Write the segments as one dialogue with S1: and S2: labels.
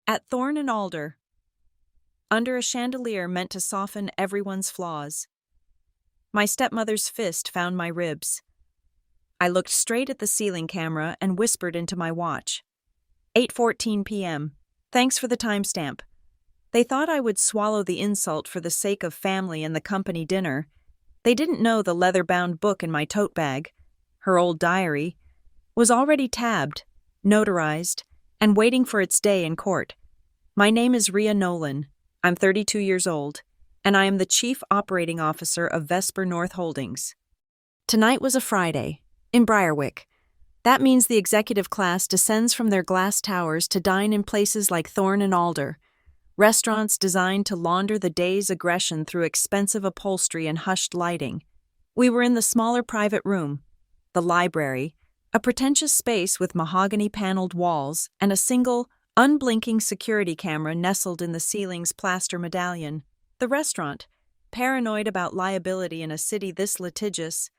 S1: At Thorn and Alder, under a chandelier meant to soften everyone's flaws. My stepmother's fist found my ribs. I looked straight at the ceiling camera and whispered into my watch. 8:14 p.m. Thanks for the timestamp. They thought I would swallow the insult for the sake of family and the company dinner. They didn't know the leather-bound book in my tote bag, her old diary, was already tabbed, notarized, and waiting for its day in court. My name is Rhea Nolan. I'm 32 years old, and I am the Chief Operating Officer of Vesper North Holdings. Tonight was a Friday, in Briarwick. That means the executive class descends from their glass towers to dine in places like Thorn and Alder, restaurants designed to launder the day's aggression through expensive upholstery and hushed lighting. We were in the smaller private room, the library, a pretentious space with mahogany-paneled walls and a single, unblinking security camera nestled in the ceiling's plaster medallion. The restaurant, paranoid about liability in a city this litigious,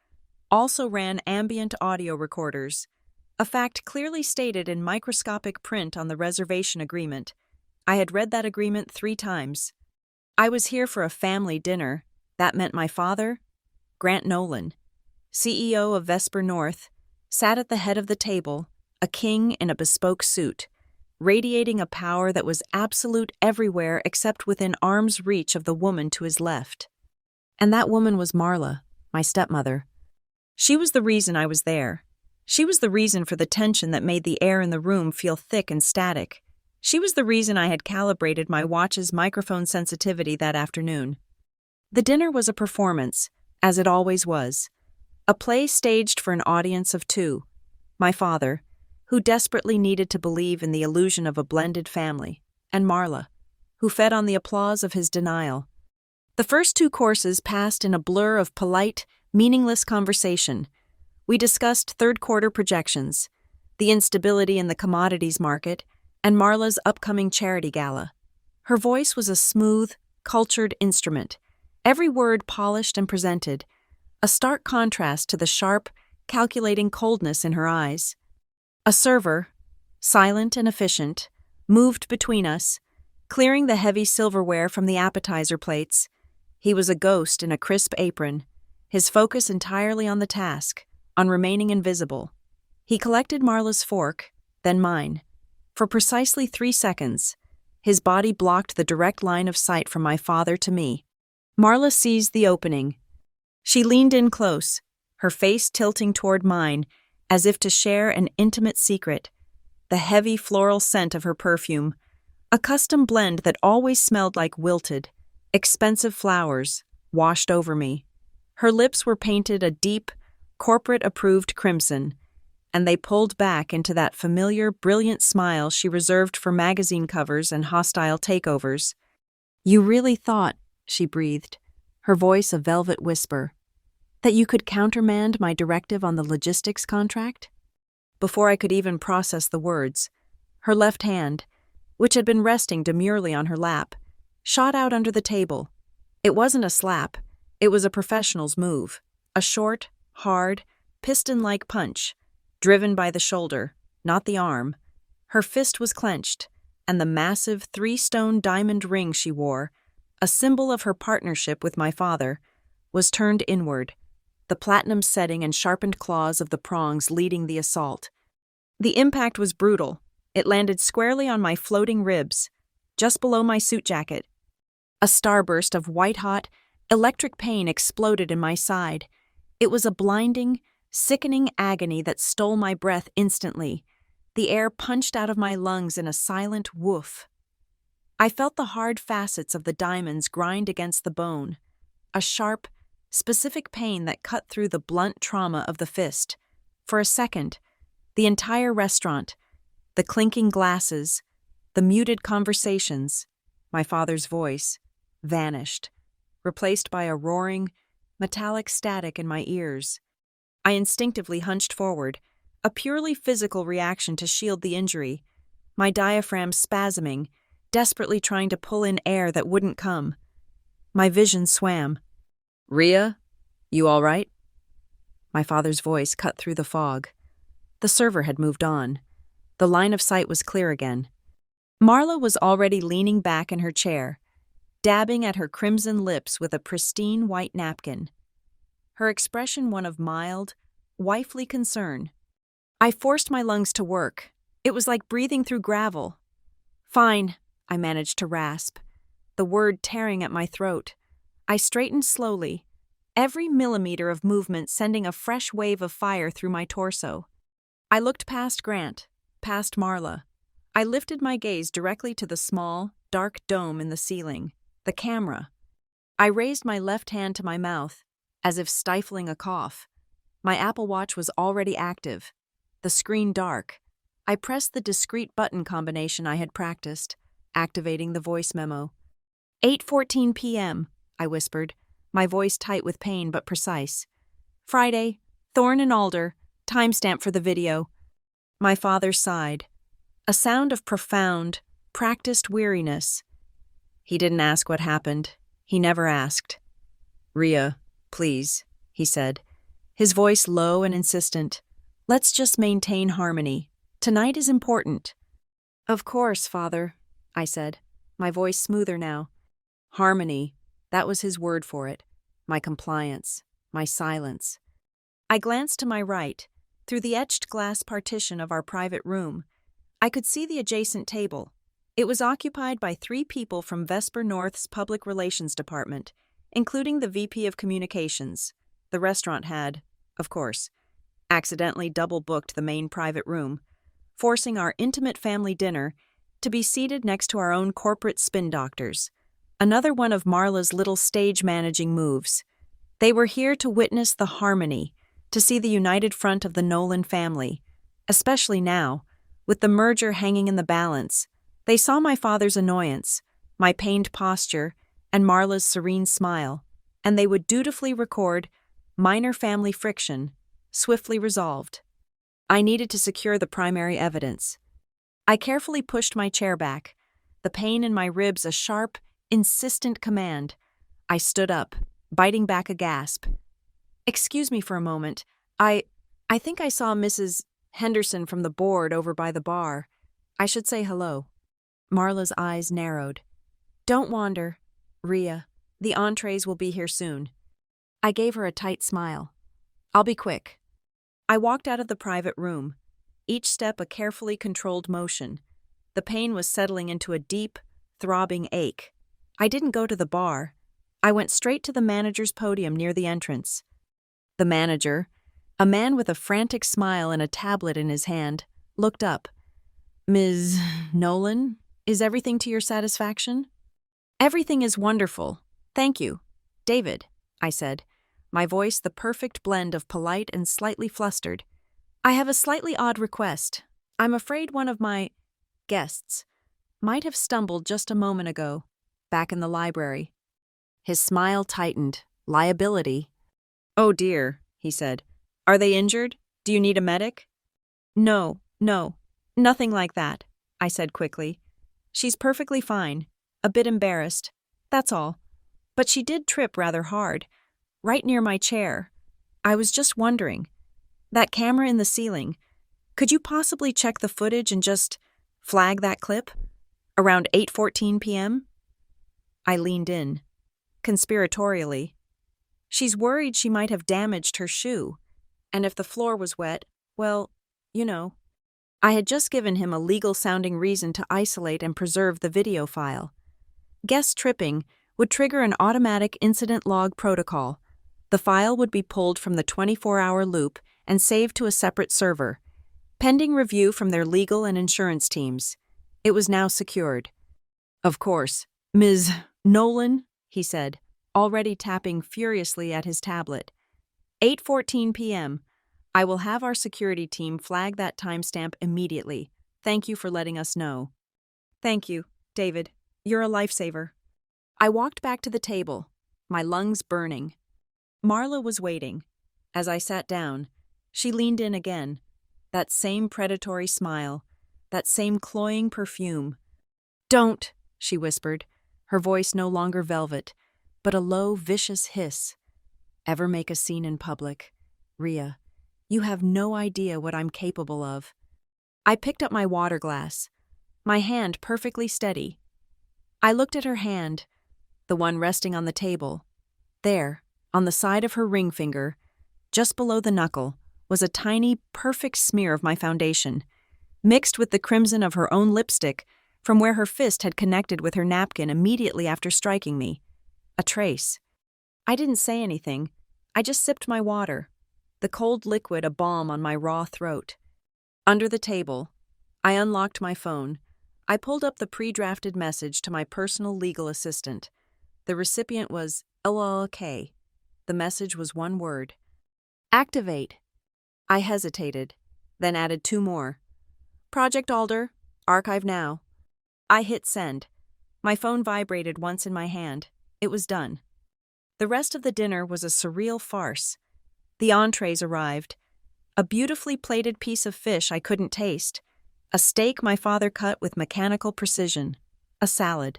S1: also ran ambient audio recorders, a fact clearly stated in microscopic print on the reservation agreement. I had read that agreement 3 times. I was here for a family dinner. That meant my father, Grant Nolan, CEO of Vesper North, sat at the head of the table, a king in a bespoke suit, radiating a power that was absolute everywhere except within arm's reach of the woman to his left. And that woman was Marla, my stepmother. She was the reason I was there. She was the reason for the tension that made the air in the room feel thick and static. She was the reason I had calibrated my watch's microphone sensitivity that afternoon. The dinner was a performance, as it always was. A play staged for an audience of 2. My father, who desperately needed to believe in the illusion of a blended family, and Marla, who fed on the applause of his denial. The first 2 courses passed in a blur of polite, meaningless conversation. We discussed third-quarter projections, the instability in the commodities market, and Marla's upcoming charity gala. Her voice was a smooth, cultured instrument, every word polished and presented, a stark contrast to the sharp, calculating coldness in her eyes. A server, silent and efficient, moved between us, clearing the heavy silverware from the appetizer plates. He was a ghost in a crisp apron, his focus entirely on the task, on remaining invisible. He collected Marla's fork, then mine. For precisely 3 seconds, his body blocked the direct line of sight from my father to me. Marla seized the opening. She leaned in close, her face tilting toward mine, as if to share an intimate secret. The heavy floral scent of her perfume, a custom blend that always smelled like wilted, expensive flowers, washed over me. Her lips were painted a deep, corporate-approved crimson, and they pulled back into that familiar, brilliant smile she reserved for magazine covers and hostile takeovers. "You really thought," she breathed, her voice a velvet whisper, "that you could countermand my directive on the logistics contract?" Before I could even process the words, her left hand, which had been resting demurely on her lap, shot out under the table. It wasn't a slap, it was a professional's move, a short, hard, piston-like punch, driven by the shoulder, not the arm. Her fist was clenched, and the massive 3-stone diamond ring she wore, a symbol of her partnership with my father, was turned inward, the platinum setting and sharpened claws of the prongs leading the assault. The impact was brutal. It landed squarely on my floating ribs, just below my suit jacket. A starburst of white-hot, electric pain exploded in my side. It was a blinding, sickening agony that stole my breath instantly. The air punched out of my lungs in a silent woof. I felt the hard facets of the diamonds grind against the bone, a sharp, specific pain that cut through the blunt trauma of the fist. For a second, the entire restaurant, the clinking glasses, the muted conversations, my father's voice, vanished, replaced by a roaring, metallic static in my ears. I instinctively hunched forward, a purely physical reaction to shield the injury, my diaphragm spasming, desperately trying to pull in air that wouldn't come. My vision swam. "Rhea, you all right?" My father's voice cut through the fog. The server had moved on. The line of sight was clear again. Marla was already leaning back in her chair, dabbing at her crimson lips with a pristine white napkin, her expression one of mild, wifely concern. I forced my lungs to work. It was like breathing through gravel. "Fine," I managed to rasp, the word tearing at my throat. I straightened slowly, every millimeter of movement sending a fresh wave of fire through my torso. I looked past Grant, past Marla. I lifted my gaze directly to the small, dark dome in the ceiling, the camera. I raised my left hand to my mouth, as if stifling a cough. My Apple Watch was already active, the screen dark. I pressed the discreet button combination I had practiced, activating the voice memo. 8:14 p.m., I whispered, my voice tight with pain but precise. "Friday, Thorn and Alder, timestamp for the video." My father sighed, a sound of profound, practiced weariness. He didn't ask what happened. He never asked. "Rhea, please," he said, his voice low and insistent. "Let's just maintain harmony. Tonight is important." "Of course, Father," I said, my voice smoother now. Harmony, that was his word for it. My compliance, my silence. I glanced to my right, through the etched glass partition of our private room. I could see the adjacent table. It was occupied by 3 people from Vesper North's Public Relations Department, including the VP of Communications. The restaurant had, of course, accidentally double-booked the main private room, forcing our intimate family dinner to be seated next to our own corporate spin doctors. Another one of Marla's little stage-managing moves. They were here to witness the harmony, to see the united front of the Nolan family, especially now, with the merger hanging in the balance. They saw my father's annoyance, my pained posture, and Marla's serene smile, and they would dutifully record minor family friction, swiftly resolved. I needed to secure the primary evidence. I carefully pushed my chair back, the pain in my ribs a sharp, insistent command. I stood up, biting back a gasp. "Excuse me for a moment. I think I saw Mrs. Henderson from the board over by the bar. I should say hello." Marla's eyes narrowed. "Don't wander, Rhea. The entrees will be here soon." I gave her a tight smile. "I'll be quick." I walked out of the private room, each step a carefully controlled motion. The pain was settling into a deep, throbbing ache. I didn't go to the bar. I went straight to the manager's podium near the entrance. The manager, a man with a frantic smile and a tablet in his hand, looked up. "Ms. Nolan, is everything to your satisfaction?" "Everything is wonderful. Thank you, David," I said, my voice the perfect blend of polite and slightly flustered. "I have a slightly odd request. I'm afraid one of my guests might have stumbled just a moment ago, back in the library." His smile tightened. Liability. "Oh dear," he said. "Are they injured? Do you need a medic?" No, nothing like that," I said quickly. "She's perfectly fine, a bit embarrassed, that's all. But she did trip rather hard, right near my chair. I was just wondering, that camera in the ceiling, could you possibly check the footage and just flag that clip? Around 8:14 p.m.? I leaned in, conspiratorially. "She's worried she might have damaged her shoe. And if the floor was wet, well, you know." I had just given him a legal-sounding reason to isolate and preserve the video file. Guest tripping would trigger an automatic incident log protocol. The file would be pulled from the 24-hour loop and saved to a separate server, pending review from their legal and insurance teams. It was now secured. "Of course, Ms. Nolan," he said, already tapping furiously at his tablet. 8:14 p.m. I will have our security team flag that timestamp immediately. Thank you for letting us know." "Thank you, David. You're a lifesaver." I walked back to the table, my lungs burning. Marla was waiting. As I sat down, she leaned in again. That same predatory smile, that same cloying perfume. "Don't," she whispered, her voice no longer velvet, but a low, vicious hiss. "Ever make a scene in public. Rhea, you have no idea what I'm capable of." I picked up my water glass. my hand perfectly steady. I looked at her hand, the one resting on the table. There, on the side of her ring finger, just below the knuckle, was a tiny, perfect smear of my foundation, mixed with the crimson of her own lipstick from where her fist had connected with her napkin immediately after striking me. A trace. I didn't say anything. I just sipped my water, the cold liquid a balm on my raw throat. Under the table, I unlocked my phone. I pulled up the pre-drafted message to my personal legal assistant. The recipient was LLK. The message was one word. Activate. I hesitated, then added two more. Project Alder, archive now. I hit send. My phone vibrated once in my hand. It was done. The rest of the dinner was a surreal farce. The entrees arrived. A beautifully plated piece of fish I couldn't taste. A steak my father cut with mechanical precision. A salad.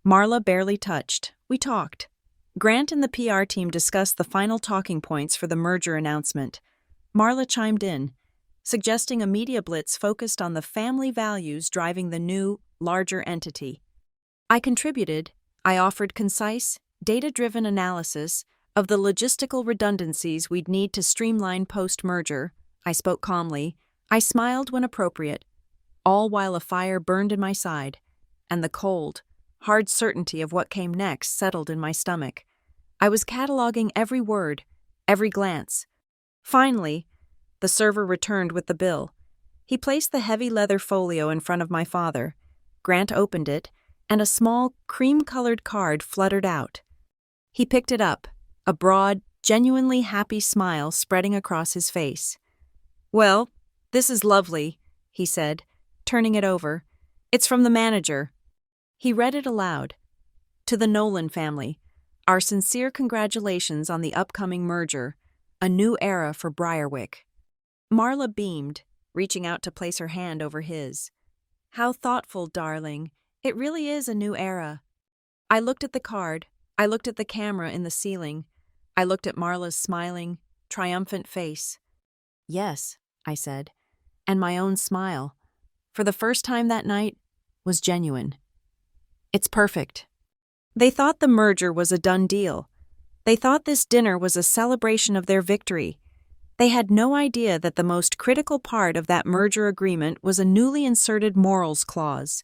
S1: Marla barely touched. We talked. Grant and the PR team discussed the final talking points for the merger announcement. Marla chimed in, suggesting a media blitz focused on the family values driving the new, larger entity. I contributed. I offered concise, data-driven analysis of the logistical redundancies we'd need to streamline post-merger. I spoke calmly. I smiled when appropriate, all while a fire burned in my side, and the cold, hard certainty of what came next settled in my stomach. I was cataloging every word, every glance. Finally, the server returned with the bill. He placed the heavy leather folio in front of my father. Grant opened it, and a small, cream-colored card fluttered out. He picked it up, a broad, genuinely happy smile spreading across his face. "Well, this is lovely," he said, turning it over. "It's from the manager." He read it aloud. "To the Nolan family, our sincere congratulations on the upcoming merger, a new era for Briarwick." Marla beamed, reaching out to place her hand over his. "How thoughtful, darling. It really is a new era." I looked at the card. I looked at the camera in the ceiling. I looked at Marla's smiling, triumphant face. "Yes," I said, and my own smile, for the first time that night, was genuine. "It's perfect." They thought the merger was a done deal. They thought this dinner was a celebration of their victory. They had no idea that the most critical part of that merger agreement was a newly inserted morals clause,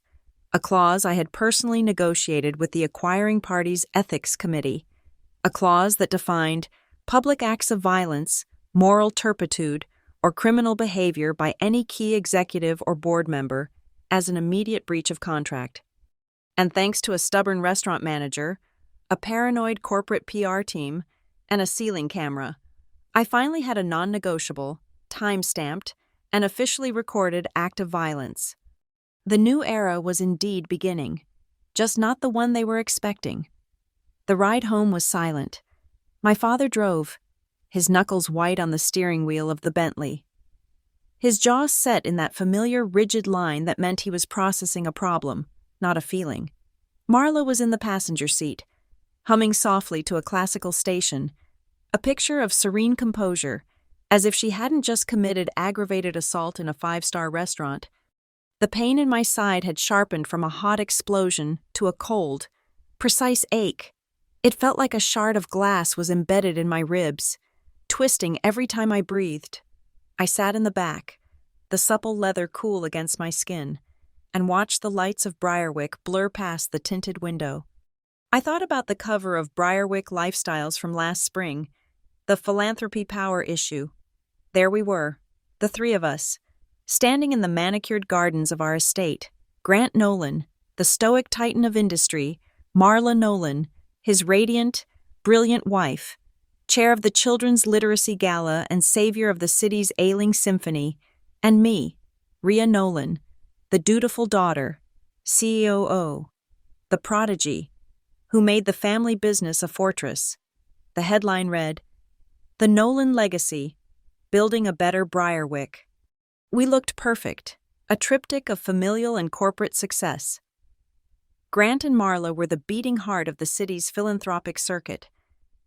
S1: a clause I had personally negotiated with the acquiring party's ethics committee, a clause that defined public acts of violence, moral turpitude, or criminal behavior by any key executive or board member as an immediate breach of contract. And thanks to a stubborn restaurant manager, a paranoid corporate PR team, and a ceiling camera, I finally had a non-negotiable, time-stamped, and officially recorded act of violence. The new era was indeed beginning, just not the one they were expecting. The ride home was silent. My father drove, his knuckles white on the steering wheel of the Bentley. His jaw set in that familiar rigid line that meant he was processing a problem, not a feeling. Marla was in the passenger seat, humming softly to a classical station, a picture of serene composure, as if she hadn't just committed aggravated assault in a five-star restaurant. The pain in my side had sharpened from a hot explosion to a cold, precise ache. It felt like a shard of glass was embedded in my ribs, twisting every time I breathed. I sat in the back, the supple leather cool against my skin, and watched the lights of Briarwick blur past the tinted window. I thought about the cover of Briarwick Lifestyles from last spring, the philanthropy power issue. There we were, the three of us, standing in the manicured gardens of our estate. Grant Nolan, the stoic titan of industry, Marla Nolan, his radiant, brilliant wife, chair of the Children's Literacy Gala and savior of the city's ailing symphony, and me, Rhea Nolan, the dutiful daughter, COO, the prodigy, who made the family business a fortress. The headline read, "The Nolan Legacy, Building a Better Briarwick." We looked perfect, a triptych of familial and corporate success. Grant and Marla were the beating heart of the city's philanthropic circuit,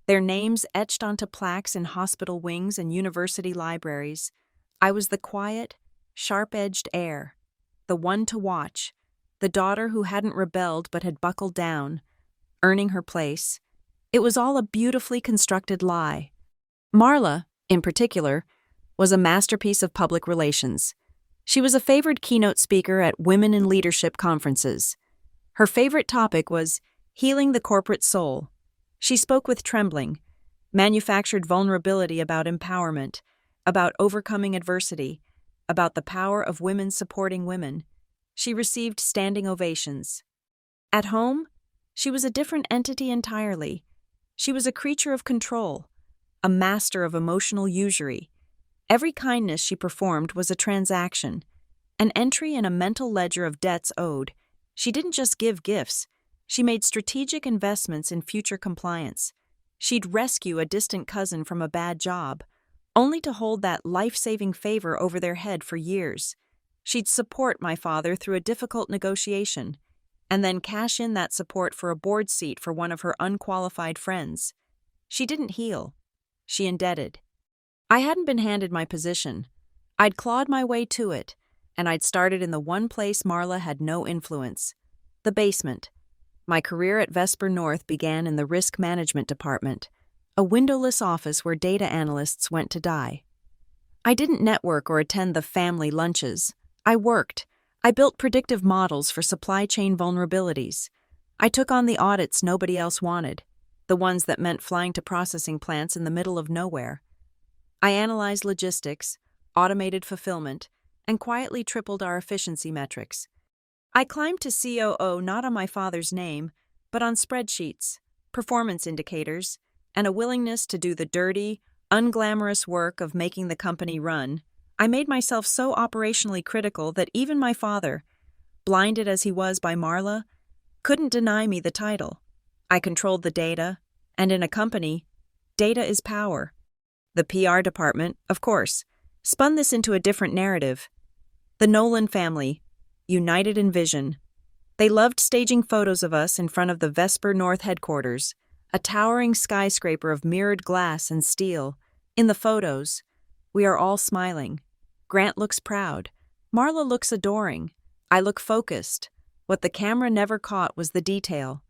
S1: their names etched onto plaques in hospital wings and university libraries. I was the quiet, sharp-edged heir, the one to watch, the daughter who hadn't rebelled but had buckled down, earning her place. It was all a beautifully constructed lie. Marla, in particular, was a masterpiece of public relations. She was a favored keynote speaker at women in leadership conferences. Her favorite topic was healing the corporate soul. She spoke with trembling, manufactured vulnerability about empowerment, about overcoming adversity, about the power of women supporting women. She received standing ovations. At home, she was a different entity entirely. She was a creature of control, a master of emotional usury. Every kindness she performed was a transaction, an entry in a mental ledger of debts owed. She didn't just give gifts, she made strategic investments in future compliance. She'd rescue a distant cousin from a bad job, only to hold that life-saving favor over their head for years. She'd support my father through a difficult negotiation, and then cash in that support for a board seat for one of her unqualified friends. She didn't heal. She indebted. I hadn't been handed my position. I'd clawed my way to it, and I'd started in the one place Marla had no influence, the basement. My career at Vesper North began in the risk management department, a windowless office where data analysts went to die. I didn't network or attend the family lunches. I worked. I built predictive models for supply chain vulnerabilities. I took on the audits nobody else wanted, the ones that meant flying to processing plants in the middle of nowhere. I analyzed logistics, automated fulfillment, and quietly tripled our efficiency metrics. I climbed to COO not on my father's name, but on spreadsheets, performance indicators, and a willingness to do the dirty, unglamorous work of making the company run. I made myself so operationally critical that even my father, blinded as he was by Marla, couldn't deny me the title. I controlled the data, and in a company, data is power. The PR department, of course, spun this into a different narrative. The Nolan family, united in vision. They loved staging photos of us in front of the Vesper North headquarters, a towering skyscraper of mirrored glass and steel. In the photos, we are all smiling. Grant looks proud. Marla looks adoring. I look focused. What the camera never caught was the detail.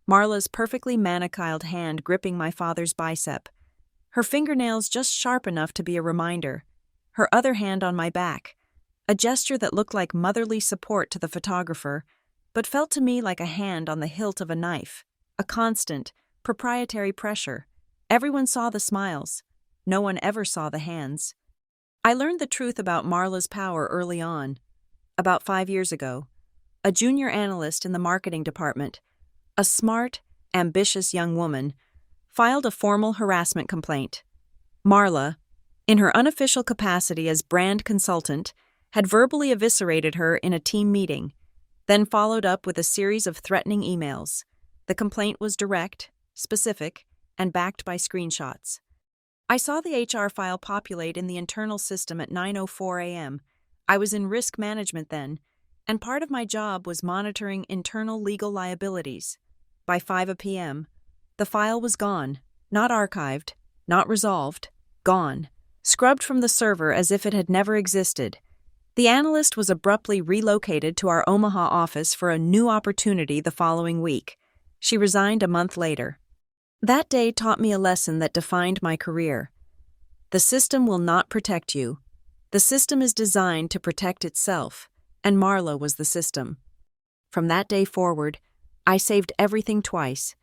S1: Marla's perfectly maniciled hand gripping my father's bicep. Her fingernails just sharp enough to be a reminder. Her other hand on my back. A gesture that looked like motherly support to the photographer, but felt to me like a hand on the hilt of a knife. A constant, proprietary pressure. Everyone saw the smiles. No one ever saw the hands. I learned the truth about Marla's power early on. About 5 years ago, a junior analyst in the marketing department, a smart, ambitious young woman, filed a formal harassment complaint. Marla, in her unofficial capacity as brand consultant, had verbally eviscerated her in a team meeting, then followed up with a series of threatening emails. The complaint was direct, specific, and backed by screenshots. I saw the HR file populate in the internal system at 9:04 a.m. I was in risk management then, and part of my job was monitoring internal legal liabilities. By 5 p.m., the file was gone, not archived, not resolved, gone, scrubbed from the server as if it had never existed. The analyst was abruptly relocated to our Omaha office for a new opportunity the following week. She resigned a month later. That day taught me a lesson that defined my career. The system will not protect you. The system is designed to protect itself, and Marla was the system. From that day forward, I saved everything twice.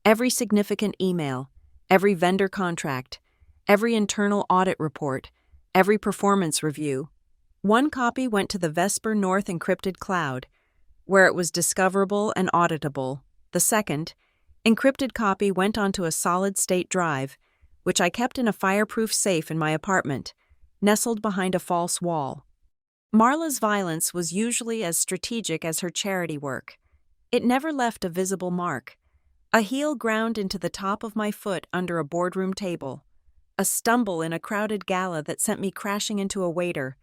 S1: Every significant email, every vendor contract, every internal audit report, every performance review. One copy went to the Vesper North encrypted cloud, where it was discoverable and auditable. The second, encrypted copy went onto a solid-state drive, which I kept in a fireproof safe in my apartment, nestled behind a false wall. Marla's violence was usually as strategic as her charity work. It never left a visible mark. A heel ground into the top of my foot under a boardroom table. A stumble in a crowded gala that sent me crashing into a waiter.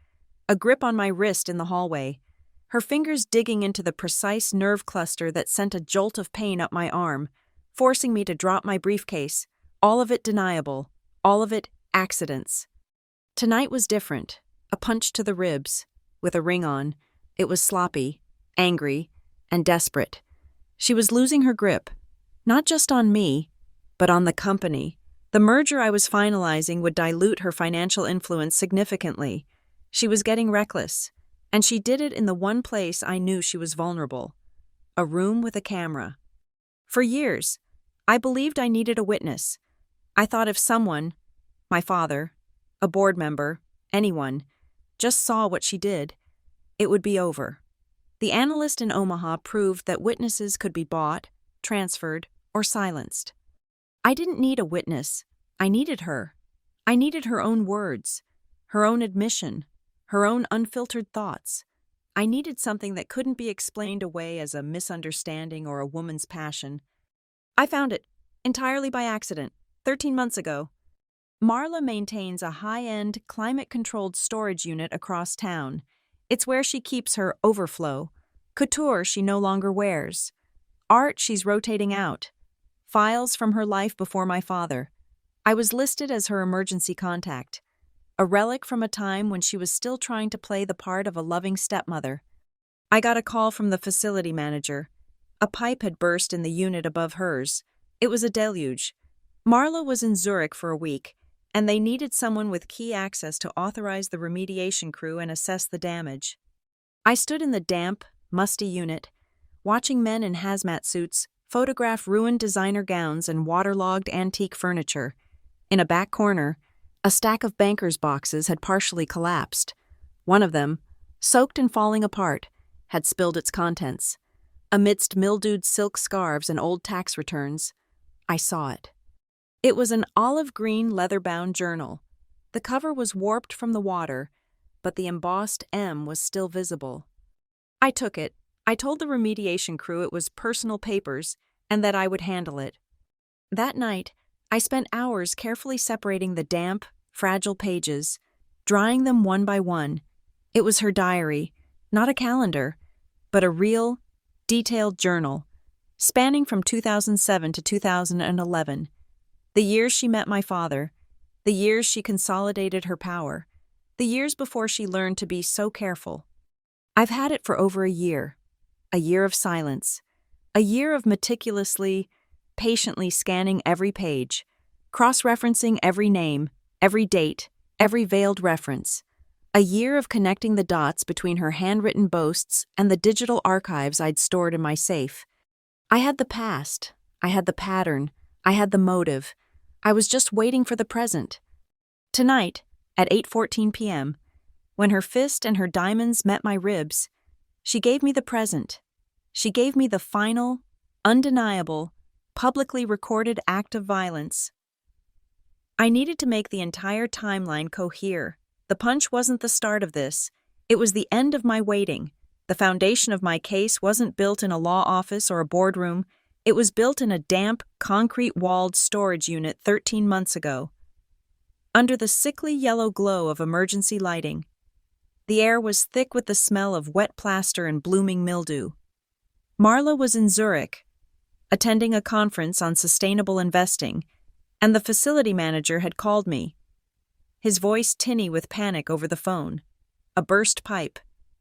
S1: A grip on my wrist in the hallway. Her fingers digging into the precise nerve cluster that sent a jolt of pain up my arm, forcing me to drop my briefcase. All of it deniable. All of it accidents. Tonight was different. A punch to the ribs, with a ring on. It was sloppy, angry, and desperate. She was losing her grip, not just on me, but on the company. The merger I was finalizing would dilute her financial influence significantly. She was getting reckless, and she did it in the one place I knew she was vulnerable: a room with a camera. For years, I believed I needed a witness. I thought if someone, my father, a board member, anyone, just saw what she did, it would be over. The analyst in Omaha proved that witnesses could be bought, transferred, or silenced. I didn't need a witness. I needed her. I needed her own words, her own admission, her own unfiltered thoughts. I needed something that couldn't be explained away as a misunderstanding or a woman's passion. I found it, entirely by accident, 13 months ago. Marla maintains a high-end, climate-controlled storage unit across town. It's where she keeps her overflow, couture she no longer wears, art she's rotating out, files from her life before my father. I was listed as her emergency contact, a relic from a time when she was still trying to play the part of a loving stepmother. I got a call from the facility manager. A pipe had burst in the unit above hers. It was a deluge. Marla was in Zurich for a week, and they needed someone with key access to authorize the remediation crew and assess the damage. I stood in the damp, musty unit, watching men in hazmat suits photograph ruined designer gowns and waterlogged antique furniture. In a back corner, a stack of bankers' boxes had partially collapsed. One of them, soaked and falling apart, had spilled its contents. Amidst mildewed silk scarves and old tax returns, I saw it. It was an olive-green leather-bound journal. The cover was warped from the water, but the embossed M was still visible. I took it. I told the remediation crew it was personal papers and that I would handle it. That night, I spent hours carefully separating the damp, fragile pages, drying them one by one. It was her diary, not a calendar, but a real, detailed journal, spanning from 2007 to 2011. The years she met my father, the years she consolidated her power, the years before she learned to be so careful. I've had it for over a year of silence, a year of meticulously, patiently scanning every page, cross-referencing every name, every date, every veiled reference, a year of connecting the dots between her handwritten boasts and the digital archives I'd stored in my safe. I had the past, I had the pattern, I had the motive. I was just waiting for the present. Tonight, at 8:14 p.m., when her fist and her diamonds met my ribs, she gave me the present. She gave me the final, undeniable, publicly recorded act of violence. I needed to make the entire timeline cohere. The punch wasn't the start of this. It was the end of my waiting. The foundation of my case wasn't built in a law office or a boardroom. It was built in a damp, concrete-walled storage unit 13 months ago. Under the sickly yellow glow of emergency lighting, the air was thick with the smell of wet plaster and blooming mildew. Marla was in Zurich, attending a conference on sustainable investing, and the facility manager had called me. His voice tinny with panic over the phone. A burst pipe,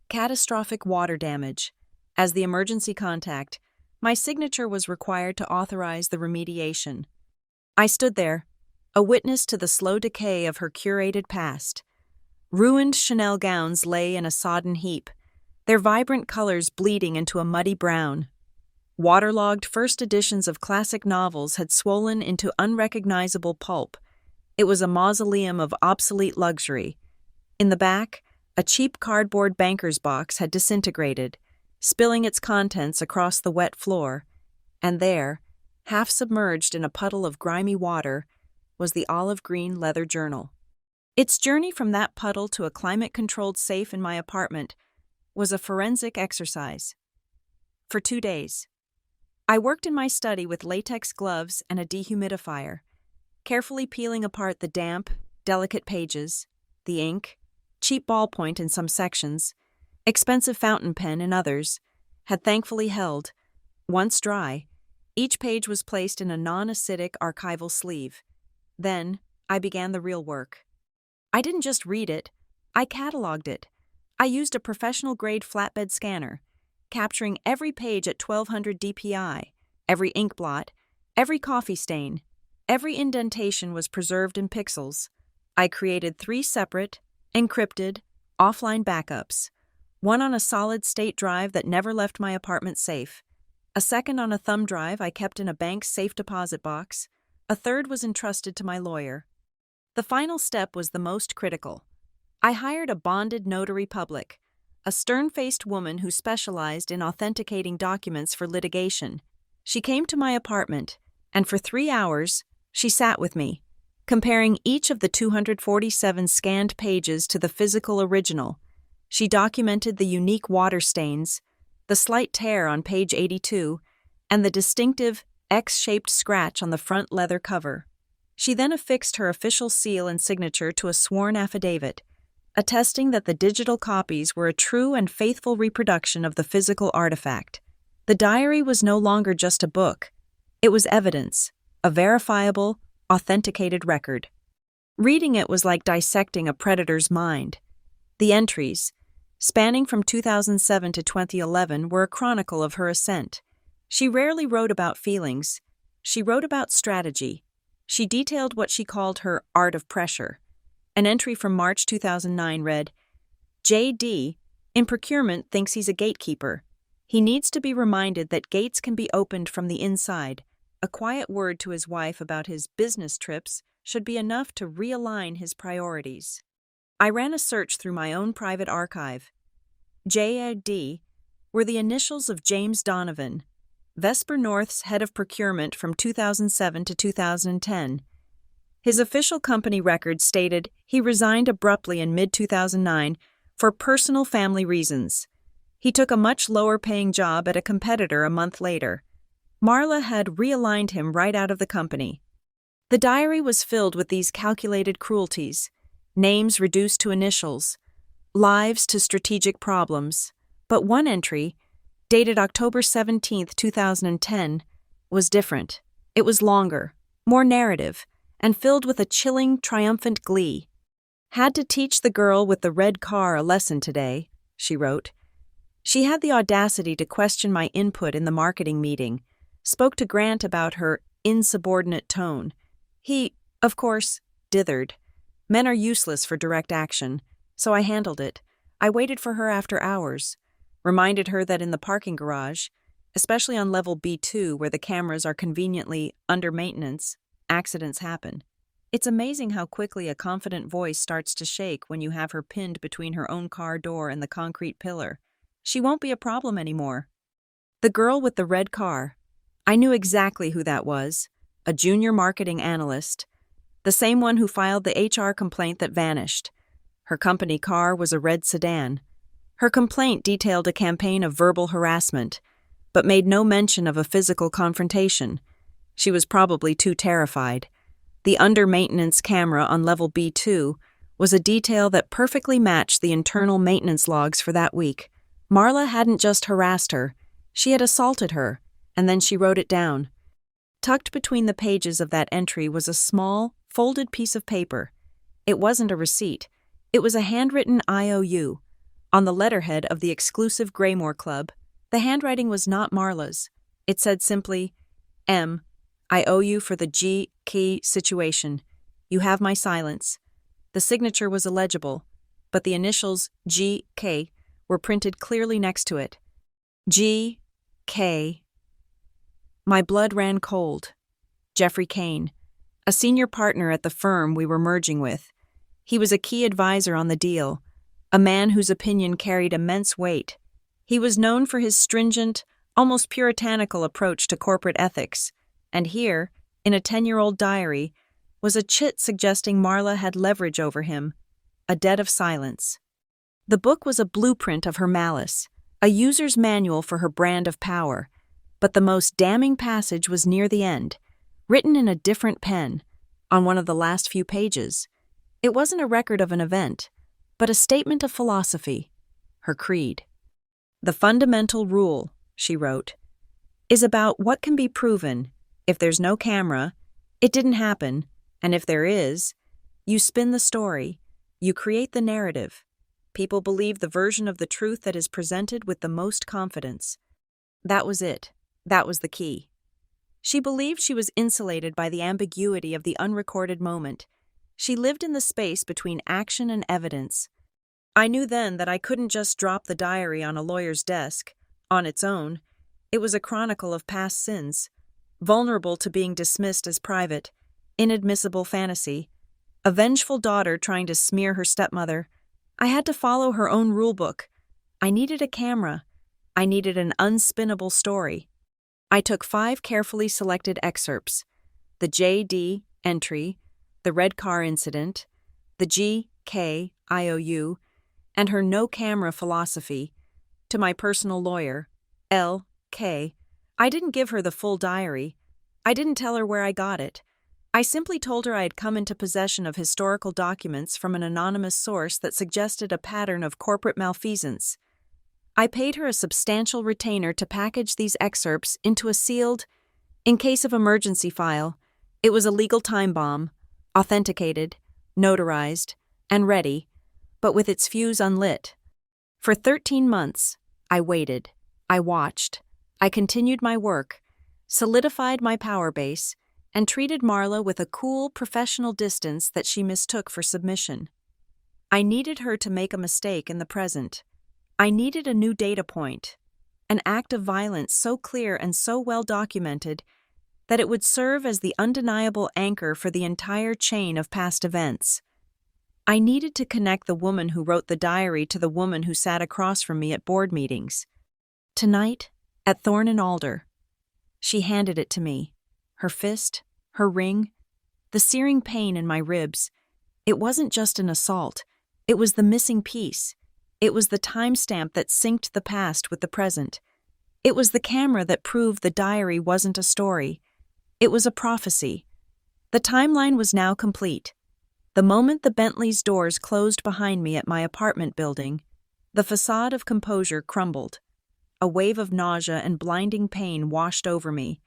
S1: catastrophic water damage. As the emergency contact, my signature was required to authorize the remediation. I stood there, a witness to the slow decay of her curated past. Ruined Chanel gowns lay in a sodden heap, their vibrant colors bleeding into a muddy brown. Waterlogged first editions of classic novels had swollen into unrecognizable pulp. It was a mausoleum of obsolete luxury. In the back, a cheap cardboard banker's box had disintegrated, spilling its contents across the wet floor, and there, half submerged in a puddle of grimy water, was the olive-green leather journal. Its journey from that puddle to a climate-controlled safe in my apartment was a forensic exercise. For 2 days, I worked in my study with latex gloves and a dehumidifier, carefully peeling apart the damp, delicate pages, the ink, cheap ballpoint in some sections, expensive fountain pen in others, had thankfully held. Once dry, each page was placed in a non-acidic archival sleeve. Then, I began the real work. I didn't just read it, I cataloged it. I used a professional-grade flatbed scanner, capturing every page at 1200 dpi, every ink blot, every coffee stain. Every indentation was preserved in pixels. I created 3 separate, encrypted, offline backups. One on a solid-state drive that never left my apartment safe. A second on a thumb drive I kept in a bank's safe deposit box. A third was entrusted to my lawyer. The final step was the most critical. I hired a bonded notary public, a stern-faced woman who specialized in authenticating documents for litigation. She came to my apartment, and for 3 hours, she sat with me, comparing each of the 247 scanned pages to the physical original. She documented the unique water stains, the slight tear on page 82, and the distinctive X-shaped scratch on the front leather cover. She then affixed her official seal and signature to a sworn affidavit, attesting that the digital copies were a true and faithful reproduction of the physical artifact. The diary was no longer just a book. It was evidence, a verifiable, authenticated record. Reading it was like dissecting a predator's mind. The entries, spanning from 2007 to 2011, were a chronicle of her ascent. She rarely wrote about feelings. She wrote about strategy. She detailed what she called her art of pressure. An entry from March 2009 read, "J.D. in procurement thinks he's a gatekeeper. He needs to be reminded that gates can be opened from the inside. A quiet word to his wife about his business trips should be enough to realign his priorities." I ran a search through my own private archive. J.D. were the initials of James Donovan, Vesper North's head of procurement from 2007 to 2010. His official company record stated he resigned abruptly in mid-2009 for personal family reasons. He took a much lower-paying job at a competitor a month later. Marla had realigned him right out of the company. The diary was filled with these calculated cruelties, names reduced to initials, lives to strategic problems. But one entry, dated October 17, 2010, was different. It was longer, more narrative, and filled with a chilling, triumphant glee. "Had to teach the girl with the red car a lesson today," she wrote. She had the audacity to question my input in the marketing meeting, spoke to Grant about her insubordinate tone. He, of course, dithered. Men are useless for direct action, so I handled it. I waited for her after hours, reminded her that in the parking garage, especially on level B2 where the cameras are conveniently under maintenance, accidents happen. It's amazing how quickly a confident voice starts to shake when you have her pinned between her own car door and the concrete pillar. She won't be a problem anymore. The girl with the red car. I knew exactly who that was. A junior marketing analyst. The same one who filed the HR complaint that vanished. Her company car was a red sedan. Her complaint detailed a campaign of verbal harassment, but made no mention of a physical confrontation. She was probably too terrified. The under-maintenance camera on level B2 was a detail that perfectly matched the internal maintenance logs for that week. Marla hadn't just harassed her, she had assaulted her, and then she wrote it down. Tucked between the pages of that entry was a small, folded piece of paper. It wasn't a receipt. It was a handwritten IOU. On the letterhead of the exclusive Graymore Club, the handwriting was not Marla's. It said simply, "M. I owe you for the G-key situation. You have my silence." The signature was illegible, but the initials G-K were printed clearly next to it. G-K. My blood ran cold. Jeffrey Kane, a senior partner at the firm we were merging with. He was a key advisor on the deal, a man whose opinion carried immense weight. He was known for his stringent, almost puritanical approach to corporate ethics, and here, in a 10-year-old diary, was a chit suggesting Marla had leverage over him, a debt of silence. The book was a blueprint of her malice, a user's manual for her brand of power, but the most damning passage was near the end, written in a different pen, on one of the last few pages. It wasn't a record of an event, but a statement of philosophy, her creed. "The fundamental rule," she wrote, "is about what can be proven. If there's no camera, it didn't happen, and if there is, you spin the story, you create the narrative. People believe the version of the truth that is presented with the most confidence. That was it. That was the key. She believed she was insulated by the ambiguity of the unrecorded moment. She lived in the space between action and evidence. I knew then that I couldn't just drop the diary on a lawyer's desk, on its own. It was a chronicle of past sins, vulnerable to being dismissed as private, inadmissible fantasy, a vengeful daughter trying to smear her stepmother. I had to follow her own rulebook. I needed a camera. I needed an unspinnable story. I took 5 carefully selected excerpts: the J.D. entry, the red car incident, the G.K. IOU, and her no-camera philosophy, to my personal lawyer, L.K. I didn't give her the full diary. I didn't tell her where I got it. I simply told her I had come into possession of historical documents from an anonymous source that suggested a pattern of corporate malfeasance. I paid her a substantial retainer to package these excerpts into a sealed, in case of emergency file. It was a legal time bomb, authenticated, notarized, and ready, but with its fuse unlit. For 13 months, I waited, I watched, I continued my work, solidified my power base, and treated Marla with a cool, professional distance that she mistook for submission. I needed her to make a mistake in the present. I needed a new data point, an act of violence so clear and so well documented that it would serve as the undeniable anchor for the entire chain of past events. I needed to connect the woman who wrote the diary to the woman who sat across from me at board meetings. Tonight, at Thorn and Alder, she handed it to me. Her fist, her ring, the searing pain in my ribs. It wasn't just an assault. It was the missing piece. It was the timestamp that synced the past with the present. It was the camera that proved the diary wasn't a story. It was a prophecy. The timeline was now complete. The moment the Bentley's doors closed behind me at my apartment building, the facade of composure crumbled. A wave of nausea and blinding pain washed over me.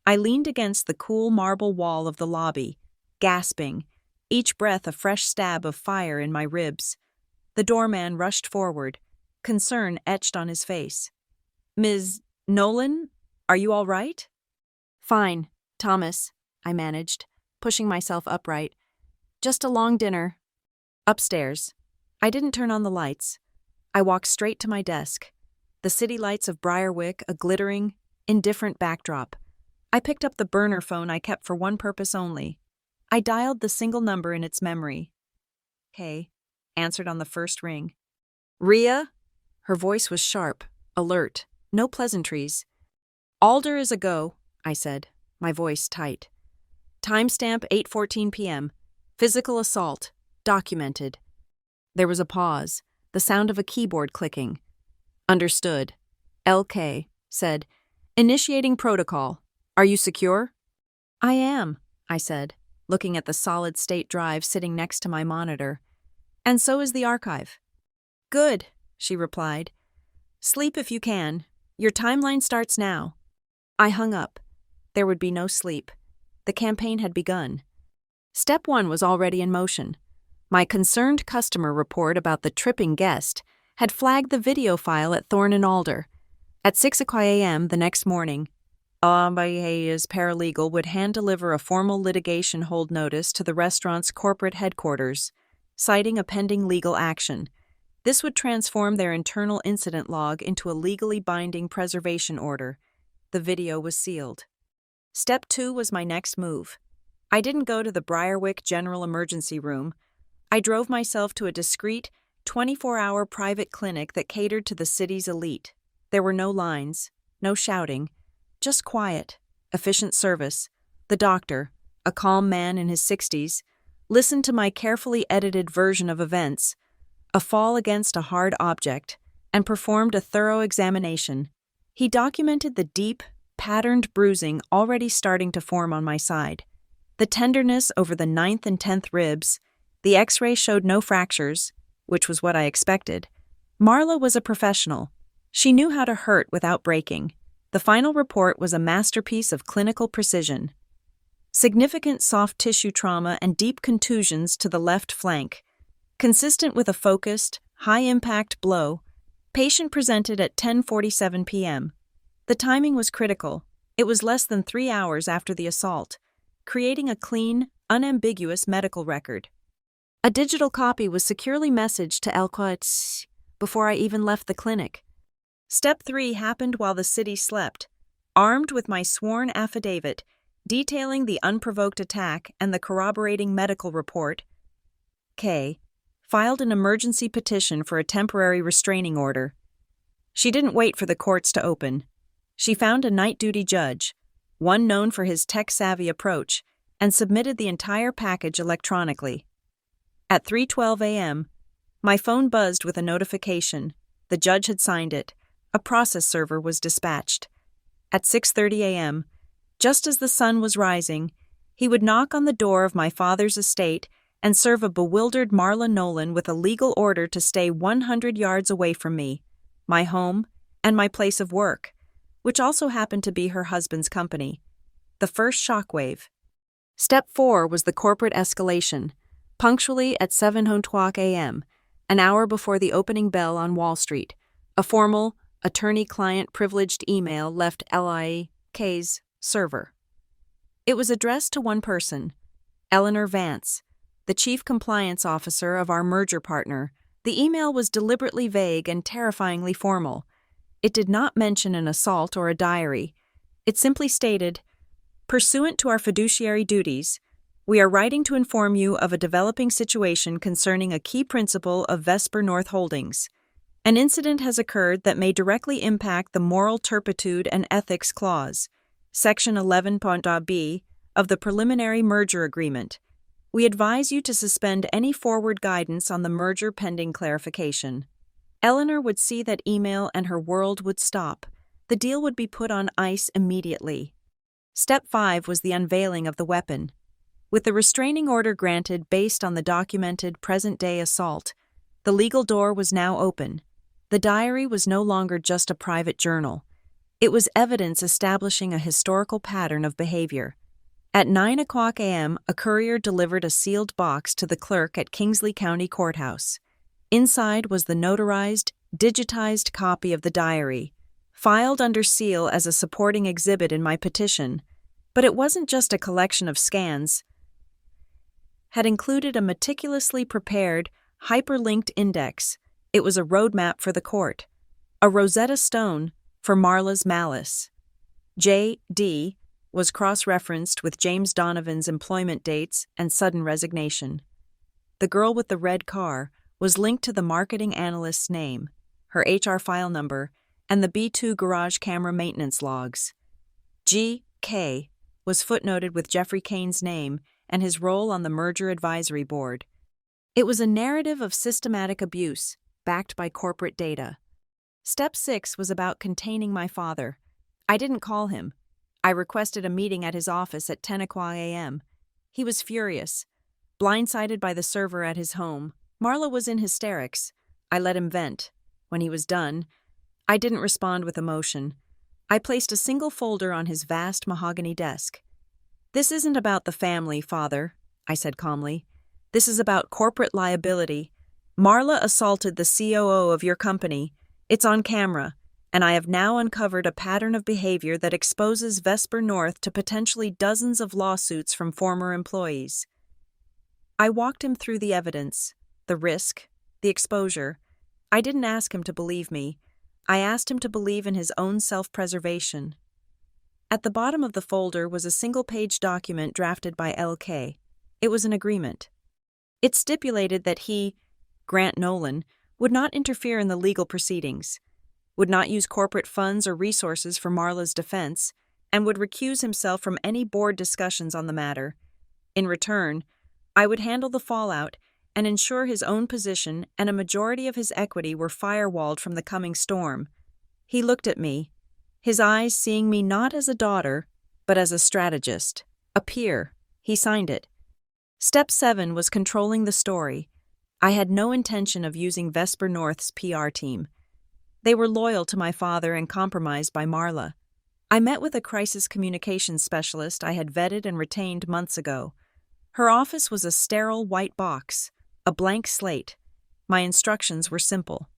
S1: I leaned against the cool marble wall of the lobby, gasping, each breath a fresh stab of fire in my ribs. The doorman rushed forward, concern etched on his face. "Ms. Nolan, are you all right?" "Fine, Thomas," I managed, pushing myself upright. "Just a long dinner." Upstairs. I didn't turn on the lights. I walked straight to my desk. The city lights of Briarwick, a glittering, indifferent backdrop. I picked up the burner phone I kept for one purpose only. I dialed the single number in its memory. "Hey," answered on the first ring. "Rhea?" Her voice was sharp, alert, no pleasantries. "Alder is a go," I said, my voice tight. "Timestamp 8:14 p.m. Physical assault. Documented." There was a pause, the sound of a keyboard clicking. "Understood." LK said, "Initiating protocol. Are you secure?" "I am," I said, looking at the solid-state drive sitting next to my monitor. "And so is the archive." "Good," she replied. "Sleep if you can. Your timeline starts now." I hung up. There would be no sleep. The campaign had begun. Step 1 was already in motion. My concerned customer report about the tripping guest had flagged the video file at Thorn and Alder. At 6 a.m. the next morning, Baye's paralegal would hand-deliver a formal litigation hold notice to the restaurant's corporate headquarters, citing a pending legal action. This would transform their internal incident log into a legally binding preservation order. The video was sealed. Step 2 was my next move. I didn't go to the Briarwick General Emergency Room. I drove myself to a discreet, 24-hour private clinic that catered to the city's elite. There were no lines, no shouting, just quiet, efficient service. The doctor, a calm man in his 60s, listened to my carefully edited version of events, a fall against a hard object, and performed a thorough examination. He documented the deep, patterned bruising already starting to form on my side. The tenderness over the 9th and 10th ribs. The X-ray showed no fractures, which was what I expected. Marla was a professional. She knew how to hurt without breaking. The final report was a masterpiece of clinical precision. Significant soft tissue trauma and deep contusions to the left flank, consistent with a focused, high-impact blow. Patient presented at 10:47 p.m. The timing was critical. It was less than 3 hours after the assault, creating a clean, unambiguous medical record. A digital copy was securely messaged to Elquat before I even left the clinic. Step 3 happened while the city slept. Armed with my sworn affidavit detailing the unprovoked attack and the corroborating medical report, K filed an emergency petition for a temporary restraining order. She didn't wait for the courts to open. She found a night-duty judge, one known for his tech-savvy approach, and submitted the entire package electronically. At 3:12 a.m., my phone buzzed with a notification. The judge had signed it. A process server was dispatched. At 6:30 a.m., just as the sun was rising, he would knock on the door of my father's estate and serve a bewildered Marla Nolan with a legal order to stay 100 yards away from me, my home, and my place of work, which also happened to be her husband's company. The first shockwave. Step 4 was the corporate escalation, punctually at 7:02 a.m., an hour before the opening bell on Wall Street. A formal, attorney-client privileged email left LIK's server. It was addressed to one person, Eleanor Vance, the chief compliance officer of our merger partner. The email was deliberately vague and terrifyingly formal. It did not mention an assault or a diary. It simply stated, "Pursuant to our fiduciary duties, we are writing to inform you of a developing situation concerning a key principle of Vesper North Holdings. An incident has occurred that may directly impact the moral turpitude and ethics clause, Section 11.b, of the preliminary merger agreement. We advise you to suspend any forward guidance on the merger pending clarification." Eleanor would see that email and her world would stop. The deal would be put on ice immediately. Step 5 was the unveiling of the weapon. With the restraining order granted based on the documented present-day assault, the legal door was now open. The diary was no longer just a private journal. It was evidence establishing a historical pattern of behavior. At 9:00 a.m., a courier delivered a sealed box to the clerk at Kingsley County Courthouse. Inside was the notarized, digitized copy of the diary, filed under seal as a supporting exhibit in my petition. But it wasn't just a collection of scans. Had included a meticulously prepared, hyperlinked index. It was a roadmap for the court. A Rosetta Stone for Marla's malice. J.D. was cross-referenced with James Donovan's employment dates and sudden resignation. The girl with the red car was linked to the marketing analyst's name, her HR file number, and the B2 garage camera maintenance logs. G.K. was footnoted with Jeffrey Kane's name and his role on the merger advisory board. It was a narrative of systematic abuse, backed by corporate data. Step 6 was about containing my father. I didn't call him. I requested a meeting at his office at 10:00 a.m. He was furious. Blindsided by the server at his home, Marla was in hysterics. I let him vent. When he was done, I didn't respond with emotion. I placed a single folder on his vast mahogany desk. "This isn't about the family, Father," I said calmly. "This is about corporate liability. Marla assaulted the COO of your company. It's on camera, and I have now uncovered a pattern of behavior that exposes Vesper North to potentially dozens of lawsuits from former employees." I walked him through the evidence, the risk, the exposure. I didn't ask him to believe me. I asked him to believe in his own self-preservation. At the bottom of the folder was a single-page document drafted by LK. It was an agreement. It stipulated that he, Grant Nolan, would not interfere in the legal proceedings, would not use corporate funds or resources for Marla's defense, and would recuse himself from any board discussions on the matter. In return, I would handle the fallout and ensure his own position and a majority of his equity were firewalled from the coming storm. He looked at me, his eyes seeing me not as a daughter, but as a strategist, a peer. He signed it. Step 7 was controlling the story. I had no intention of using Vesper North's PR team. They were loyal to my father and compromised by Marla. I met with a crisis communications specialist I had vetted and retained months ago. Her office was a sterile white box, a blank slate. My instructions were simple.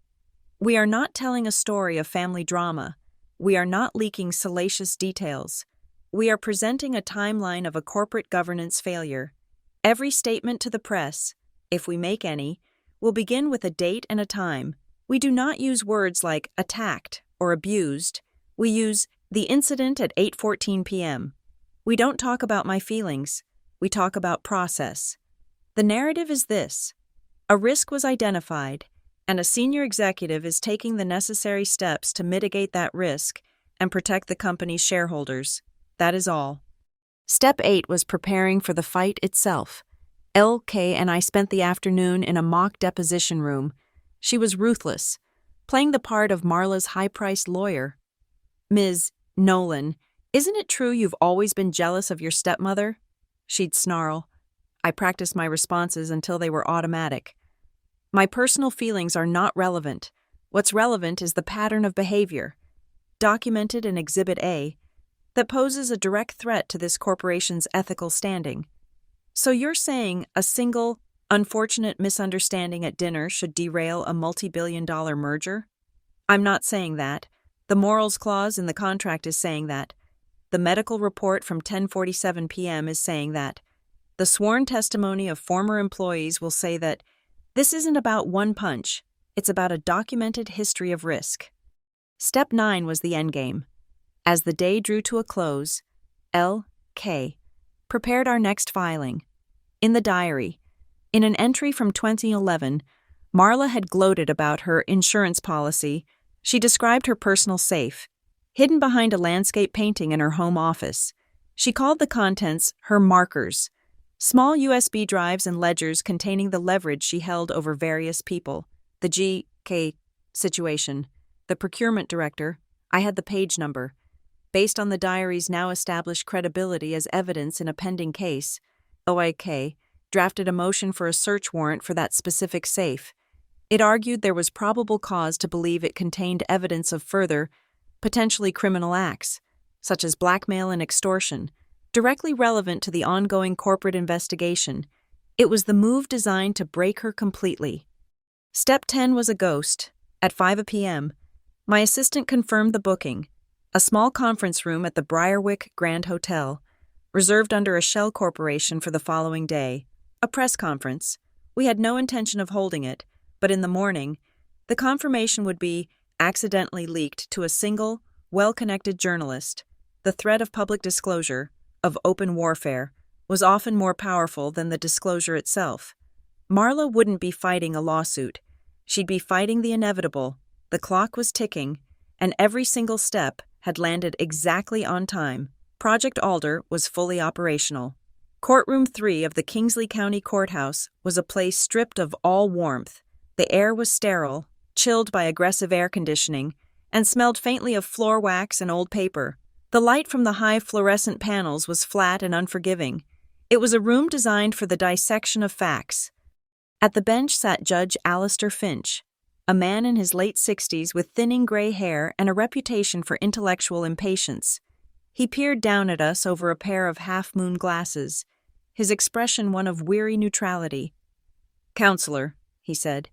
S1: We are not telling a story of family drama. We are not leaking salacious details. We are presenting a timeline of a corporate governance failure. Every statement to the press, if we make any, will begin with a date and a time. We do not use words like attacked or abused. We use the incident at 8:14 p.m. We don't talk about my feelings. We talk about process. The narrative is this: a risk was identified, and a senior executive is taking the necessary steps to mitigate that risk and protect the company's shareholders. That is all. Step 8 was preparing for the fight itself. LK and I spent the afternoon in a mock deposition room. She was ruthless, playing the part of Marla's high-priced lawyer. "Ms. Nolan, isn't it true you've always been jealous of your stepmother?" She'd snarl. I practiced my responses until they were automatic. My personal feelings are not relevant. What's relevant is the pattern of behavior, documented in Exhibit A, that poses a direct threat to this corporation's ethical standing. So you're saying a single, unfortunate misunderstanding at dinner should derail a multi-billion-dollar merger? I'm not saying that. The morals clause in the contract is saying that. The medical report from 10:47 p.m. is saying that. The sworn testimony of former employees will say that this isn't about one punch. It's about a documented history of risk. Step 9 was the endgame. As the day drew to a close, L.K. prepared our next filing. In the diary, in an entry from 2011, Marla had gloated about her insurance policy. She described her personal safe, hidden behind a landscape painting in her home office. She called the contents her markers, small USB drives and ledgers containing the leverage she held over various people. The G.K. situation. The procurement director. I had the page number. Based on the diary's now established credibility as evidence in a pending case, OIK drafted a motion for a search warrant for that specific safe. It argued there was probable cause to believe it contained evidence of further, potentially criminal acts, such as blackmail and extortion, directly relevant to the ongoing corporate investigation. It was the move designed to break her completely. Step 10 was a ghost. At 5 p.m., my assistant confirmed the booking, a small conference room at the Briarwick Grand Hotel, reserved under a shell corporation for the following day. A press conference. We had no intention of holding it, but in the morning, the confirmation would be accidentally leaked to a single, well-connected journalist. The threat of public disclosure, of open warfare, was often more powerful than the disclosure itself. Marla wouldn't be fighting a lawsuit. She'd be fighting the inevitable. The clock was ticking, and every single step had landed exactly on time. Project Alder was fully operational. Courtroom 3 of the Kingsley County Courthouse was a place stripped of all warmth. The air was sterile, chilled by aggressive air conditioning, and smelled faintly of floor wax and old paper. The light from the high fluorescent panels was flat and unforgiving. It was a room designed for the dissection of facts. At the bench sat Judge Alistair Finch, a man in his late 60s with thinning gray hair and a reputation for intellectual impatience. He peered down at us over a pair of half-moon glasses, his expression one of weary neutrality. "Counselor," he said,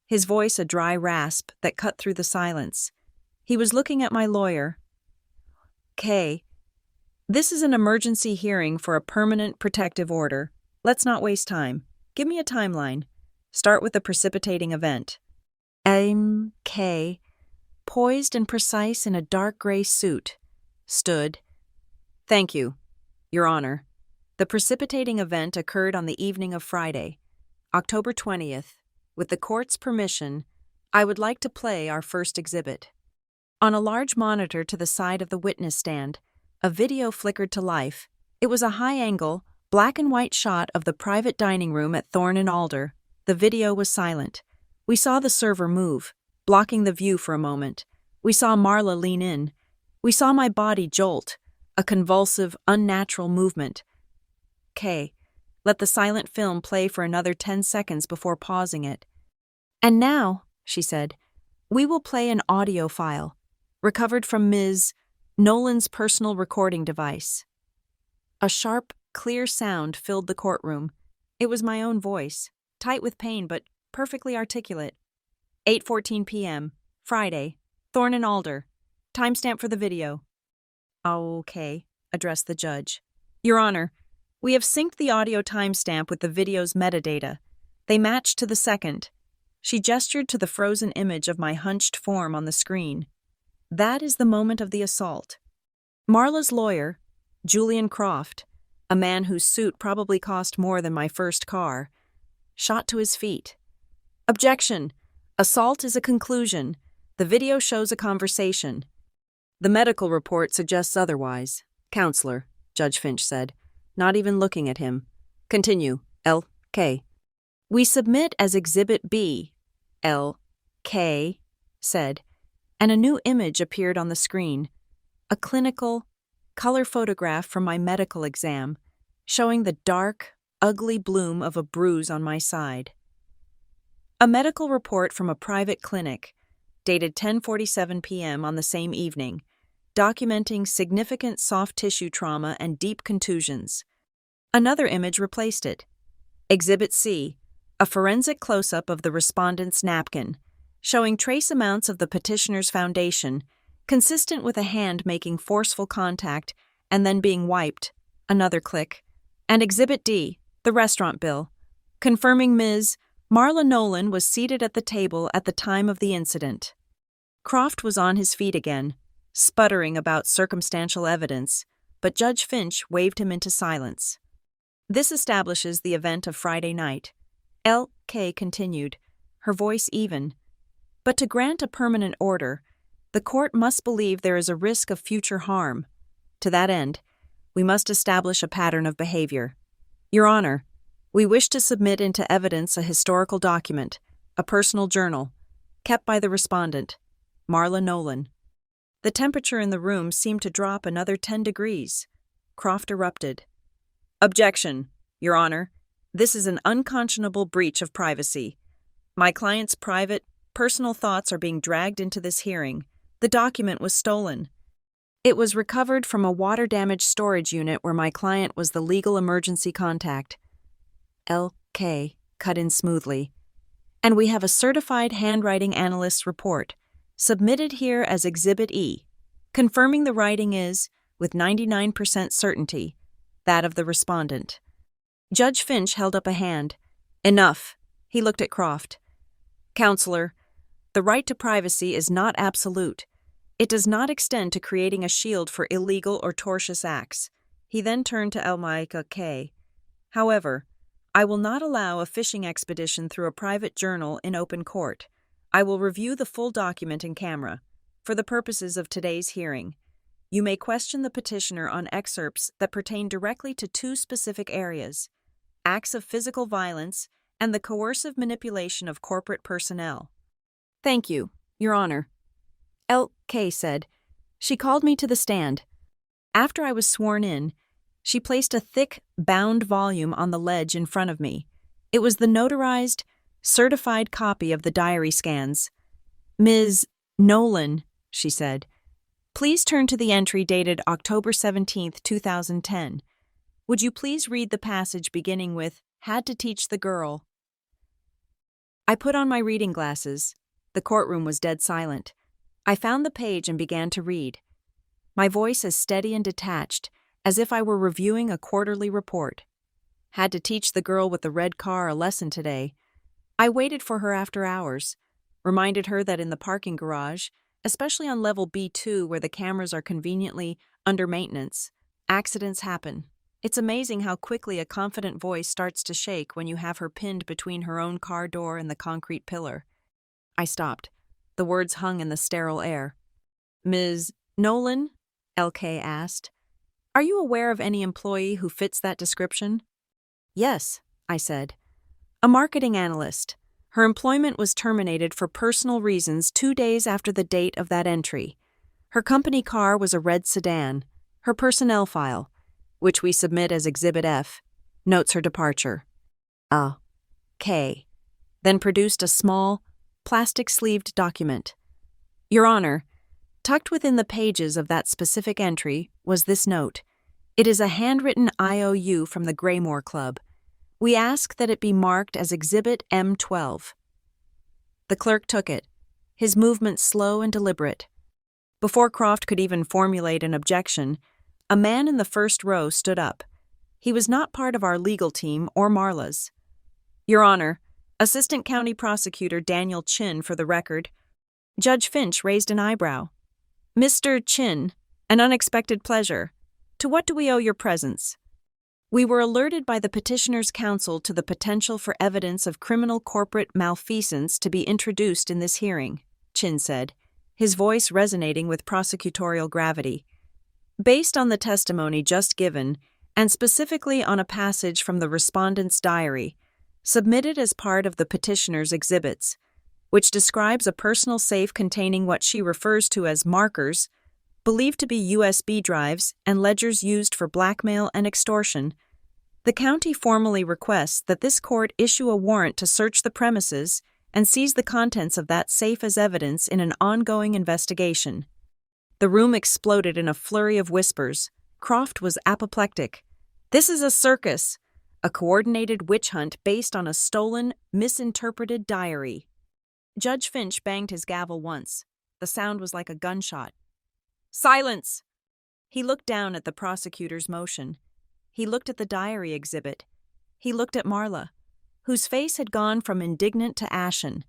S1: his voice a dry rasp that cut through the silence. He was looking at my lawyer. "Kay, this is an emergency hearing for a permanent protective order. Let's not waste time. Give me a timeline. Start with the precipitating event." Kay, poised and precise in a dark gray suit, stood. "Thank you, Your Honor. The precipitating event occurred on the evening of Friday, October 20th. With the court's permission, I would like to play our first exhibit." On a large monitor to the side of the witness stand, a video flickered to life. It was a high-angle, black-and-white shot of the private dining room at Thorne and Alder. The video was silent. We saw the server move, blocking the view for a moment. We saw Marla lean in. We saw my body jolt, a convulsive, unnatural movement. "Kay, let the silent film play for another 10 seconds before pausing it." "And now," she said, "we will play an audio file, recovered from Ms. Nolan's personal recording device." A sharp, clear sound filled the courtroom. It was my own voice, tight with pain but perfectly articulate. 8:14 p.m., Friday, Thorn and Alder. Timestamp for the video. Okay, addressed the judge. Your Honor, we have synced the audio timestamp with the video's metadata. They match to the second. She gestured to the frozen image of my hunched form on the screen. That is the moment of the assault. Marla's lawyer, Julian Croft, a man whose suit probably cost more than my first car, shot to his feet. Objection! Assault is a conclusion. The video shows a conversation. The medical report suggests otherwise. Counselor, Judge Finch said, not even looking at him. Continue, L.K. We submit as Exhibit B, L.K. said, and a new image appeared on the screen. A clinical, color photograph from my medical exam, showing the dark, ugly bloom of a bruise on my side. A medical report from a private clinic, dated 10:47 p.m. on the same evening, documenting significant soft tissue trauma and deep contusions. Another image replaced it. Exhibit C, a forensic close-up of the respondent's napkin, showing trace amounts of the petitioner's foundation, consistent with a hand making forceful contact and then being wiped. Another click. And Exhibit D, the restaurant bill, confirming Ms. Marla Nolan was seated at the table at the time of the incident. Croft was on his feet again, sputtering about circumstantial evidence, but Judge Finch waved him into silence. This establishes the event of Friday night. L.K. continued, her voice even. But to grant a permanent order, the court must believe there is a risk of future harm. To that end, we must establish a pattern of behavior. Your Honor, we wish to submit into evidence a historical document, a personal journal, kept by the respondent, Marla Nolan. The temperature in the room seemed to drop another 10 degrees. Croft erupted. Objection, Your Honor. This is an unconscionable breach of privacy. My client's private, personal thoughts are being dragged into this hearing. The document was stolen. It was recovered from a water-damaged storage unit where my client was the legal emergency contact. L.K. cut in smoothly. And we have a certified handwriting analyst's report, submitted here as Exhibit E, confirming the writing is, with 99% certainty, that of the respondent. Judge Finch held up a hand. Enough. He looked at Croft. Counselor, the right to privacy is not absolute. It does not extend to creating a shield for illegal or tortious acts. He then turned to Elmika K. However, I will not allow a fishing expedition through a private journal in open court. I will review the full document in camera. For the purposes of today's hearing, you may question the petitioner on excerpts that pertain directly to two specific areas: acts of physical violence and the coercive manipulation of corporate personnel. Thank you, Your Honor. L.K. said. She called me to the stand. After I was sworn in, she placed a thick, bound volume on the ledge in front of me. It was the notarized, certified copy of the diary scans. Ms. Nolan, she said, please turn to the entry dated October 17, 2010. Would you please read the passage beginning with, "Had to teach the girl"? I put on my reading glasses. The courtroom was dead silent. I found the page and began to read. My voice as steady and detached, as if I were reviewing a quarterly report. Had to teach the girl with the red car a lesson today. I waited for her after hours, reminded her that in the parking garage, especially on level B2 where the cameras are conveniently under maintenance, accidents happen. It's amazing how quickly a confident voice starts to shake when you have her pinned between her own car door and the concrete pillar. I stopped. The words hung in the sterile air. Ms. Nolan? L.K. asked. Are you aware of any employee who fits that description? Yes, I said. A marketing analyst. Her employment was terminated for personal reasons 2 days after the date of that entry. Her company car was a red sedan. Her personnel file, which we submit as Exhibit F, notes her departure. K. Then produced a small, plastic-sleeved document. Your Honor, tucked within the pages of that specific entry was this note. It is a handwritten IOU from the Graymore Club. We ask that it be marked as Exhibit M12. The clerk took it, his movements slow and deliberate. Before Croft could even formulate an objection, a man in the first row stood up. He was not part of our legal team or Marla's. Your Honor, Assistant County Prosecutor Daniel Chin for the record. Judge Finch raised an eyebrow. Mr. Chin, an unexpected pleasure. To what do we owe your presence? We were alerted by the petitioner's counsel to the potential for evidence of criminal corporate malfeasance to be introduced in this hearing, Chin said, his voice resonating with prosecutorial gravity. Based on the testimony just given, and specifically on a passage from the respondent's diary, submitted as part of the petitioner's exhibits, which describes a personal safe containing what she refers to as markers, believed to be USB drives and ledgers used for blackmail and extortion, the county formally requests that this court issue a warrant to search the premises and seize the contents of that safe as evidence in an ongoing investigation. The room exploded in a flurry of whispers. Croft was apoplectic. This is a circus, a coordinated witch hunt based on a stolen, misinterpreted diary. Judge Finch banged his gavel once. The sound was like a gunshot. Silence! He looked down at the prosecutor's motion. He looked at the diary exhibit. He looked at Marla, whose face had gone from indignant to ashen.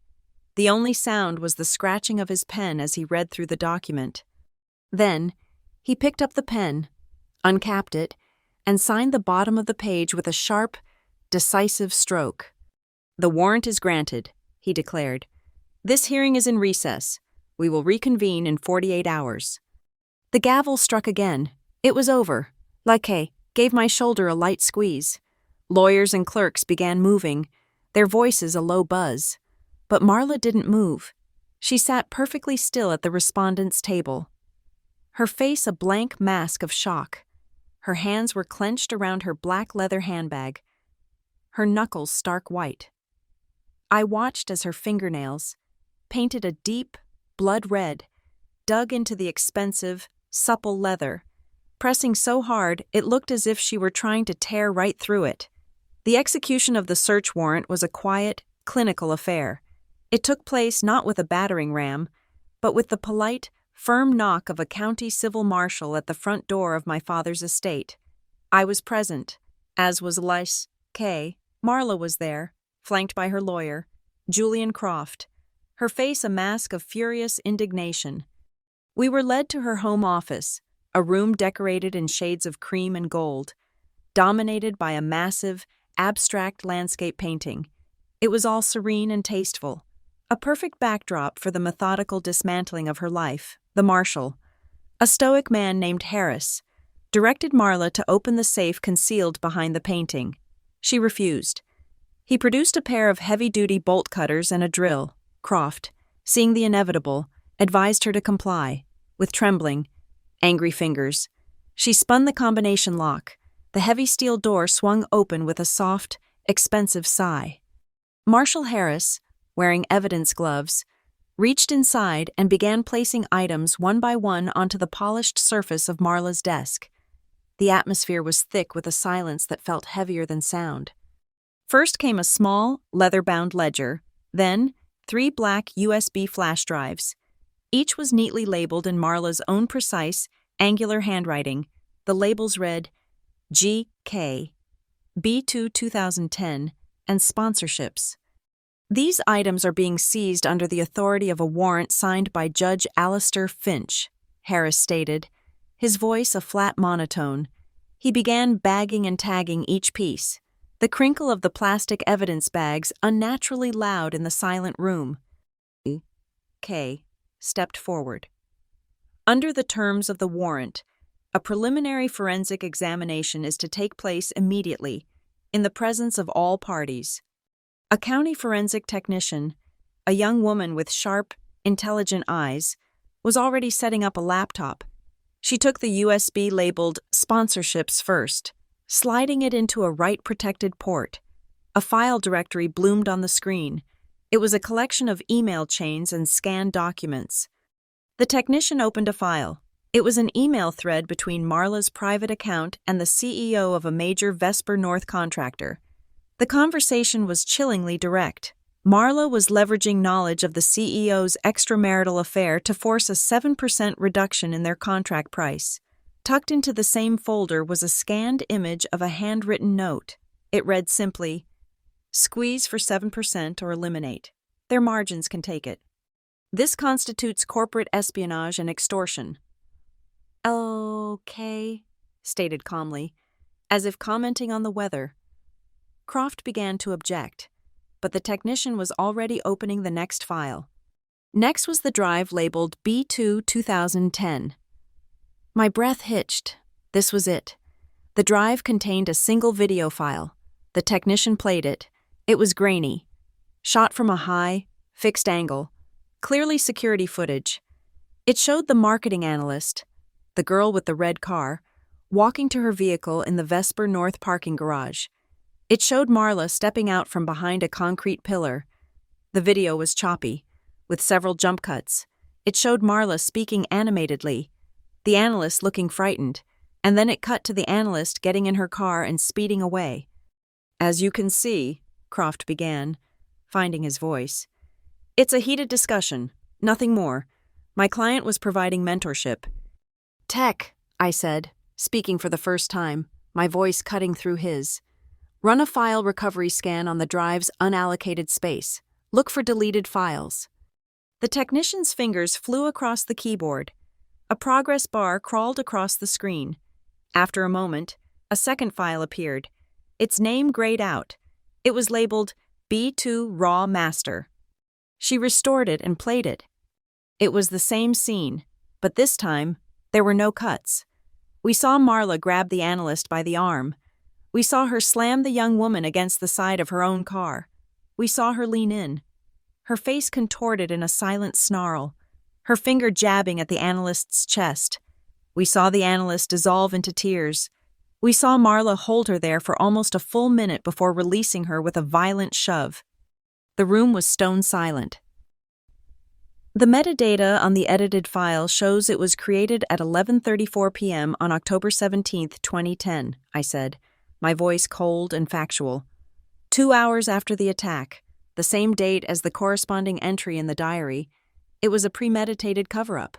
S1: The only sound was the scratching of his pen as he read through the document. Then, he picked up the pen, uncapped it, and signed the bottom of the page with a sharp, decisive stroke. The warrant is granted, he declared. This hearing is in recess. We will reconvene in 48 hours. The gavel struck again. It was over. Laquet gave my shoulder a light squeeze. Lawyers and clerks began moving, their voices a low buzz. But Marla didn't move. She sat perfectly still at the respondent's table. Her face a blank mask of shock. Her hands were clenched around her black leather handbag, her knuckles stark white. I watched as her fingernails, painted a deep, blood red, dug into the expensive, supple leather, pressing so hard it looked as if she were trying to tear right through it. The execution of the search warrant was a quiet, clinical affair. It took place not with a battering ram, but with the polite, firm knock of a county civil marshal at the front door of my father's estate. I was present, as was Lise K. Marla was there, flanked by her lawyer, Julian Croft, her face a mask of furious indignation. We were led to her home office, a room decorated in shades of cream and gold, dominated by a massive, abstract landscape painting. It was all serene and tasteful, a perfect backdrop for the methodical dismantling of her life. The marshal, a stoic man named Harris, directed Marla to open the safe concealed behind the painting. She refused. He produced a pair of heavy-duty bolt cutters and a drill. Croft, seeing the inevitable, advised her to comply. With trembling, angry fingers, she spun the combination lock. The heavy steel door swung open with a soft, expensive sigh. Marshal Harris, wearing evidence gloves, reached inside and began placing items one by one onto the polished surface of Marla's desk. The atmosphere was thick with a silence that felt heavier than sound. First came a small, leather-bound ledger, then 3 black USB flash drives. Each was neatly labeled in Marla's own precise, angular handwriting. The labels read GK, B2 2010, and sponsorships. These items are being seized under the authority of a warrant signed by Judge Alistair Finch, Harris stated, his voice a flat monotone. He began bagging and tagging each piece, the crinkle of the plastic evidence bags unnaturally loud in the silent room. K stepped forward. Under the terms of the warrant, a preliminary forensic examination is to take place immediately, in the presence of all parties. A county forensic technician, a young woman with sharp, intelligent eyes, was already setting up a laptop. She took the USB labeled sponsorships first, sliding it into a write-protected port. A file directory bloomed on the screen. It was a collection of email chains and scanned documents. The technician opened a file. It was an email thread between Marla's private account and the CEO of a major Vesper North contractor. The conversation was chillingly direct. Marla was leveraging knowledge of the CEO's extramarital affair to force a 7% reduction in their contract price. Tucked into the same folder was a scanned image of a handwritten note. It read simply, "Squeeze for 7% or eliminate. Their margins can take it. This constitutes corporate espionage and extortion." "Okay," stated calmly, as if commenting on the weather. Croft began to object, but the technician was already opening the next file. Next was the drive labeled B2 2010. My breath hitched. This was it. The drive contained a single video file. The technician played it. It was grainy, shot from a high, fixed angle, clearly security footage. It showed the marketing analyst, the girl with the red car, walking to her vehicle in the Vesper North parking garage. It showed Marla stepping out from behind a concrete pillar. The video was choppy, with several jump cuts. It showed Marla speaking animatedly, the analyst looking frightened, and then it cut to the analyst getting in her car and speeding away. "As you can see," Croft began, finding his voice, "it's a heated discussion, nothing more. My client was providing mentorship." "Tech," I said, speaking for the first time, my voice cutting through his. "Run a file recovery scan on the drive's unallocated space. Look for deleted files." The technician's fingers flew across the keyboard. A progress bar crawled across the screen. After a moment, a second file appeared. Its name grayed out. It was labeled B2 Raw Master. She restored it and played it. It was the same scene, but this time, there were no cuts. We saw Marla grab the analyst by the arm. We saw her slam the young woman against the side of her own car. We saw her lean in, her face contorted in a silent snarl, her finger jabbing at the analyst's chest. We saw the analyst dissolve into tears. We saw Marla hold her there for almost a full minute before releasing her with a violent shove. The room was stone silent. The metadata on the edited file shows it was created at 11:34 p.m. on October 17, 2010, I said, my voice cold and factual. 2 hours after the attack, the same date as the corresponding entry in the diary. It was a premeditated cover-up.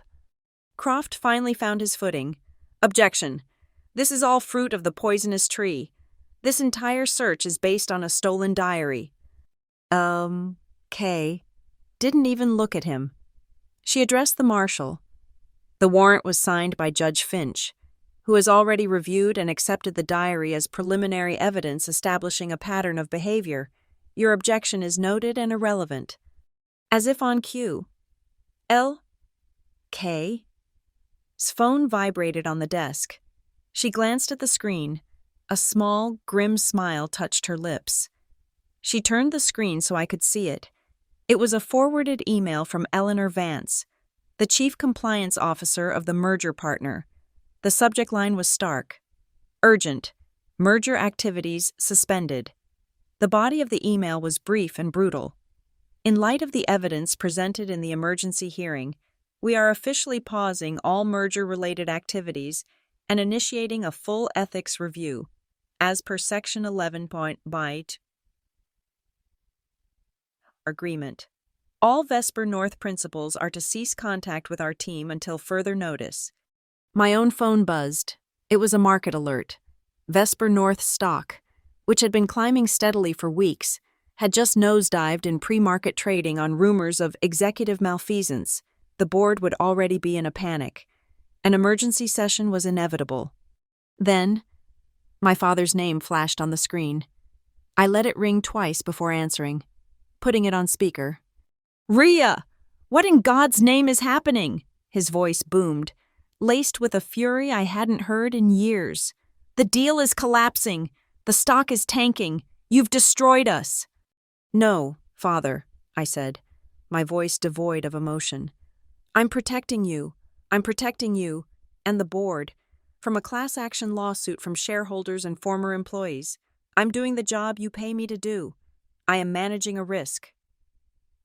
S1: Croft finally found his footing. "Objection. This is all fruit of the poisonous tree. This entire search is based on a stolen diary." Kay didn't even look at him. She addressed the marshal. "The warrant was signed by Judge Finch, who has already reviewed and accepted the diary as preliminary evidence establishing a pattern of behavior. Your objection is noted and irrelevant." As if on cue, Kay's phone vibrated on the desk. She glanced at the screen. A small, grim smile touched her lips. She turned the screen so I could see it. It was a forwarded email from Eleanor Vance, the chief compliance officer of the merger partner. The subject line was stark. "Urgent. Merger activities suspended." The body of the email was brief and brutal. "In light of the evidence presented in the emergency hearing, we are officially pausing all merger-related activities and initiating a full ethics review, as per Section 11.byte agreement. All Vesper North principals are to cease contact with our team until further notice." My own phone buzzed. It was a market alert. Vesper North stock, which had been climbing steadily for weeks, had just nosedived in pre-market trading on rumors of executive malfeasance. The board would already be in a panic. An emergency session was inevitable. Then, my father's name flashed on the screen. I let it ring twice before answering, putting it on speaker. "Rhea! What in God's name is happening?" His voice boomed, laced with a fury I hadn't heard in years. "The deal is collapsing. The stock is tanking. You've destroyed us." "No, Father," I said, my voice devoid of emotion. I'm protecting you, and the board, from a class action lawsuit from shareholders and former employees. I'm doing the job you pay me to do. I am managing a risk."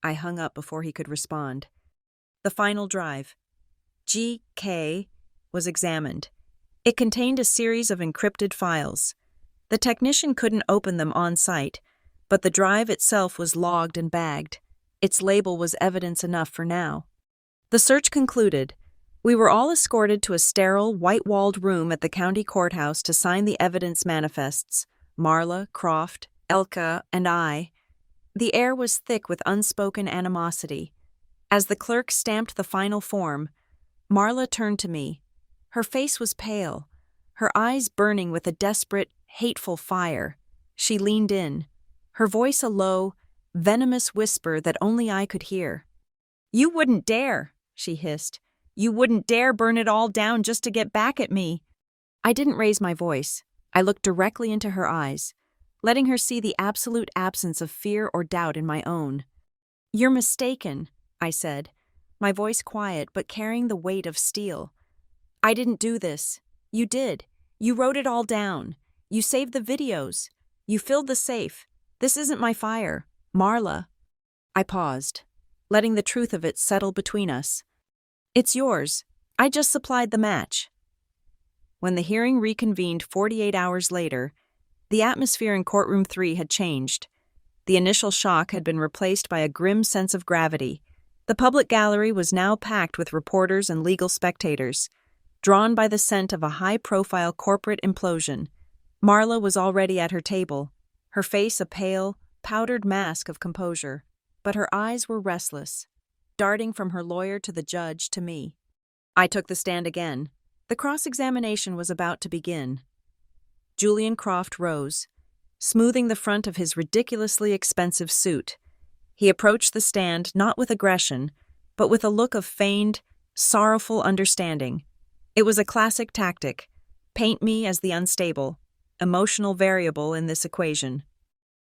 S1: I hung up before he could respond. The final drive, GK, was examined. It contained a series of encrypted files. The technician couldn't open them on site, but the drive itself was logged and bagged. Its label was evidence enough for now. The search concluded. We were all escorted to a sterile, white-walled room at the county courthouse to sign the evidence manifests. Marla, Croft, Elka, and I. The air was thick with unspoken animosity. As the clerk stamped the final form, Marla turned to me. Her face was pale, her eyes burning with a desperate, hateful fire. She leaned in, her voice a low, venomous whisper that only I could hear. "You wouldn't dare," she hissed. "You wouldn't dare burn it all down just to get back at me." I didn't raise my voice. I looked directly into her eyes, letting her see the absolute absence of fear or doubt in my own. "You're mistaken," I said, my voice quiet but carrying the weight of steel. "I didn't do this. You did. You wrote it all down. You saved the videos. You filled the safe. This isn't my fire, Marla." I paused, letting the truth of it settle between us. "It's yours. I just supplied the match." When the hearing reconvened 48 hours later, the atmosphere in courtroom 3 had changed. The initial shock had been replaced by a grim sense of gravity. The public gallery was now packed with reporters and legal spectators, drawn by the scent of a high-profile corporate implosion. Marla was already at her table, her face a pale, powdered mask of composure, but her eyes were restless, darting from her lawyer to the judge to me. I took the stand again. The cross-examination was about to begin. Julian Croft rose, smoothing the front of his ridiculously expensive suit. He approached the stand not with aggression, but with a look of feigned, sorrowful understanding. It was a classic tactic: paint me as the unstable, emotional variable in this equation.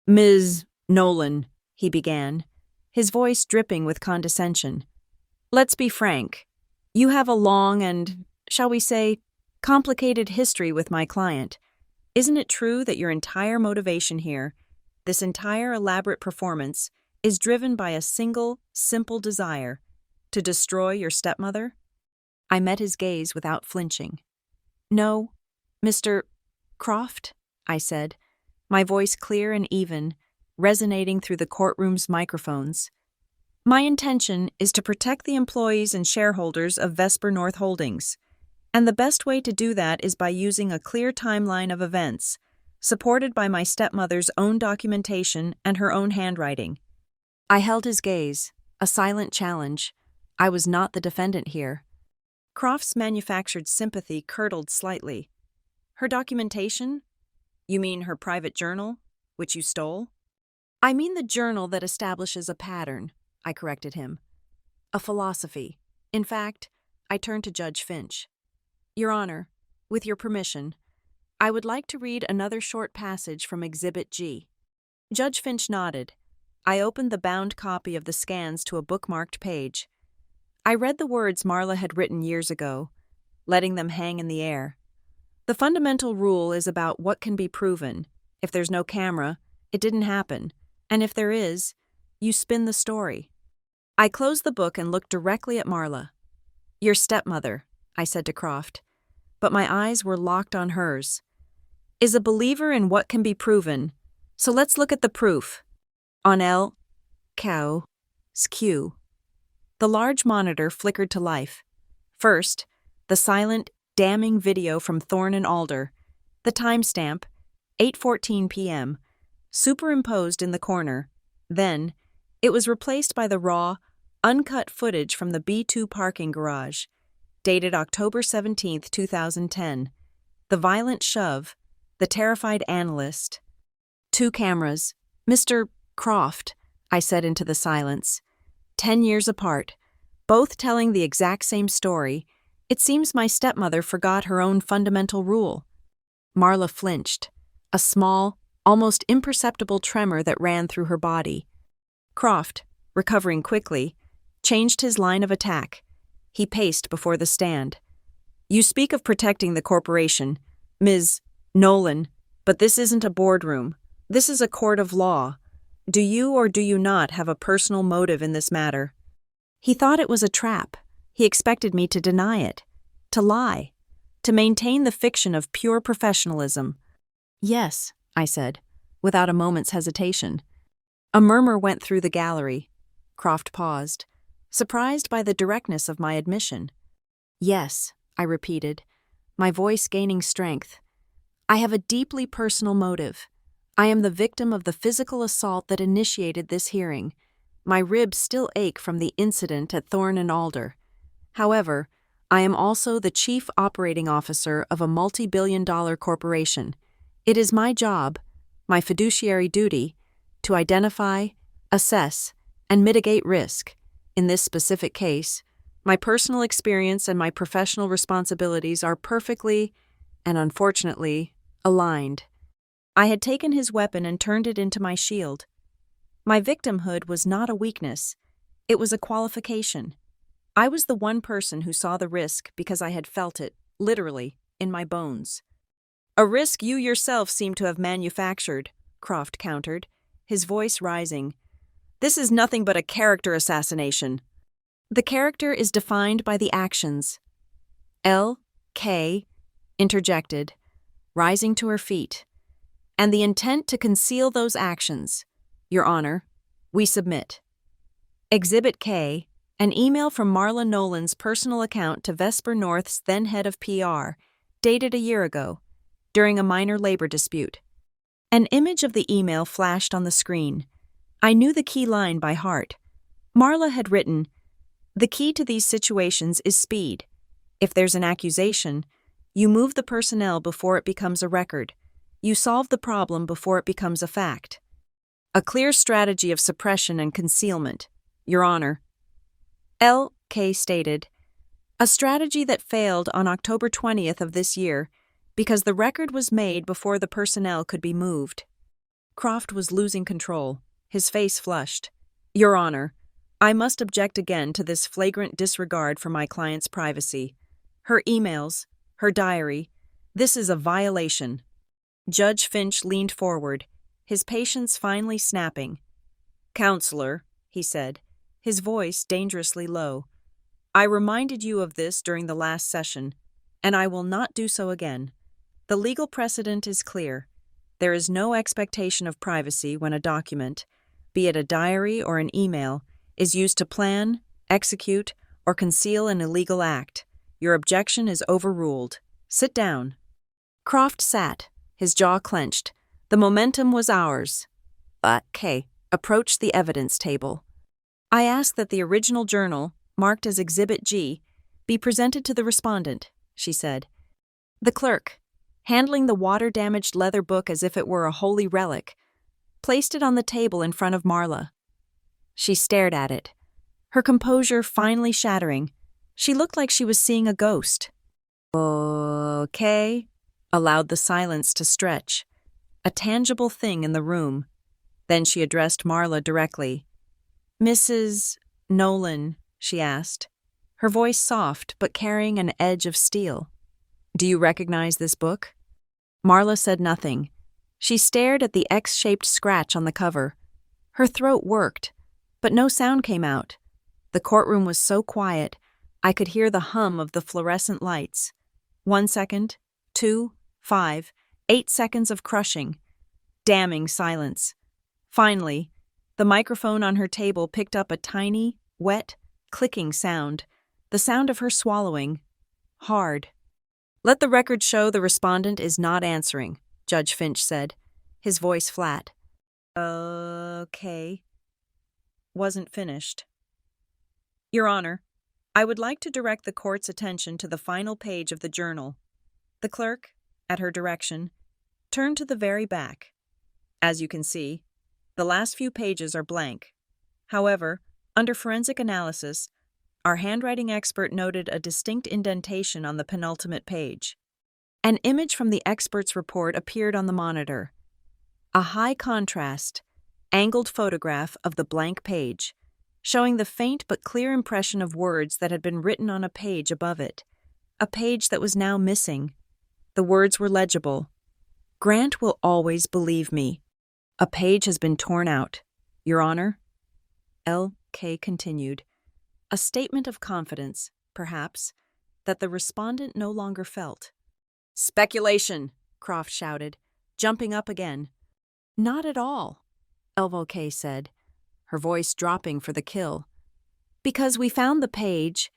S1: "Ms. Nolan," he began, his voice dripping with condescension. "Let's be frank. You have a long and, shall we say, complicated history with my client. Isn't it true that your entire motivation here, this entire elaborate performance, is driven by a single, simple desire: to destroy your stepmother?" I met his gaze without flinching. "No, Mr. Croft," I said, my voice clear and even, resonating through the courtroom's microphones. "My intention is to protect the employees and shareholders of Vesper North Holdings, and the best way to do that is by using a clear timeline of events, supported by my stepmother's own documentation and her own handwriting." I held his gaze, a silent challenge. I was not the defendant here. Croft's manufactured sympathy curdled slightly. "Her documentation? You mean her private journal, which you stole?" "I mean the journal that establishes a pattern," I corrected him. "A philosophy." In fact, I turned to Judge Finch. "Your Honor, with your permission, I would like to read another short passage from Exhibit G." Judge Finch nodded. I opened the bound copy of the scans to a bookmarked page. I read the words Marla had written years ago, letting them hang in the air. "The fundamental rule is about what can be proven. If there's no camera, it didn't happen. And if there is, you spin the story." I closed the book and looked directly at Marla. "Your stepmother," I said to Croft, but my eyes were locked on hers, "is a believer in what can be proven. So let's look at the proof." On L. Cow. Skew. The large monitor flickered to life. First, the silent, damning video from Thorne and Alder, the timestamp, 8:14 p.m., superimposed in the corner. Then, it was replaced by the raw, uncut footage from the B2 parking garage, dated October 17, 2010. The violent shove, the terrified analyst. "Two cameras. Mr. Croft," I said into the silence. 10 years apart, both telling the exact same story. It seems my stepmother forgot her own fundamental rule. Marla flinched, a small, almost imperceptible tremor that ran through her body. Croft, recovering quickly, changed his line of attack. He paced before the stand. "You speak of protecting the corporation, Ms. Nolan, but this isn't a boardroom. This is a court of law. Do you or do you not have a personal motive in this matter?" He thought it was a trap. He expected me to deny it, to lie, to maintain the fiction of pure professionalism. "Yes," I said, without a moment's hesitation. A murmur went through the gallery. Croft paused, surprised by the directness of my admission. Yes, I repeated, my voice gaining strength. I have a deeply personal motive. I am the victim of the physical assault that initiated this hearing. My ribs still ache from the incident at Thorn and Alder. However, I am also the chief operating officer of a multi-billion-dollar corporation. It is my job, my fiduciary duty, to identify, assess, and mitigate risk. In this specific case, my personal experience and my professional responsibilities are perfectly, and unfortunately, aligned. I had taken his weapon and turned it into my shield. My victimhood was not a weakness. It was a qualification. I was the one person who saw the risk because I had felt it, literally, in my bones. A risk you yourself seem to have manufactured, Croft countered, his voice rising. This is nothing but a character assassination. The character is defined by the actions. L.K. interjected, rising to her feet. And the intent to conceal those actions. Your Honor, we submit. Exhibit K, an email from Marla Nolan's personal account to Vesper North's then head of PR, dated a year ago, during a minor labor dispute. An image of the email flashed on the screen. I knew the key line by heart. Marla had written, "The key to these situations is speed. If there's an accusation, you move the personnel before it becomes a record. You solve the problem before it becomes a fact. A clear strategy of suppression and concealment, Your Honor." L.K. stated, "A strategy that failed on October 20th of this year because the record was made before the personnel could be moved." Croft was losing control, his face flushed. "Your Honor, I must object again to this flagrant disregard for my client's privacy. Her emails, her diary, this is a violation." Judge Finch leaned forward, his patience finally snapping. "Counselor," he said, his voice dangerously low, "I reminded you of this during the last session, and I will not do so again. The legal precedent is clear. There is no expectation of privacy when a document, be it a diary or an email, is used to plan, execute, or conceal an illegal act. Your objection is overruled. Sit down." Croft sat, his jaw clenched. The momentum was ours. But K approached the evidence table. "I ask that the original journal, marked as Exhibit G, be presented to the respondent," she said. The clerk, handling the water-damaged leather book as if it were a holy relic, placed it on the table in front of Marla. She stared at it, her composure finally shattering. She looked like she was seeing a ghost. "Okay," allowed the silence to stretch, a tangible thing in the room. Then she addressed Marla directly. "Mrs. Nolan," she asked, her voice soft but carrying an edge of steel. "Do you recognize this book?" Marla said nothing. She stared at the X-shaped scratch on the cover. Her throat worked, but no sound came out. The courtroom was so quiet, I could hear the hum of the fluorescent lights. 1 second, 2, 5, 8 seconds of crushing, damning silence. Finally, the microphone on her table picked up a tiny, wet, clicking sound, the sound of her swallowing. Hard. "Let the record show the respondent is not answering," Judge Finch said, his voice flat. "Okay." Wasn't finished. "Your Honor, I would like to direct the court's attention to the final page of the journal." The clerk, at her direction, turned to the very back. As you can see, the last few pages are blank. However, under forensic analysis, our handwriting expert noted a distinct indentation on the penultimate page. An image from the expert's report appeared on the monitor. A high-contrast, angled photograph of the blank page, showing the faint but clear impression of words that had been written on a page above it. A page that was now missing. The words were legible. "Grant will always believe me. A page has been torn out, Your Honor." L.K. continued. A statement of confidence, perhaps, that the respondent no longer felt. "Speculation," Croft shouted, jumping up again. "Not at all." Elvo said, her voice dropping for the kill. Because we found the page.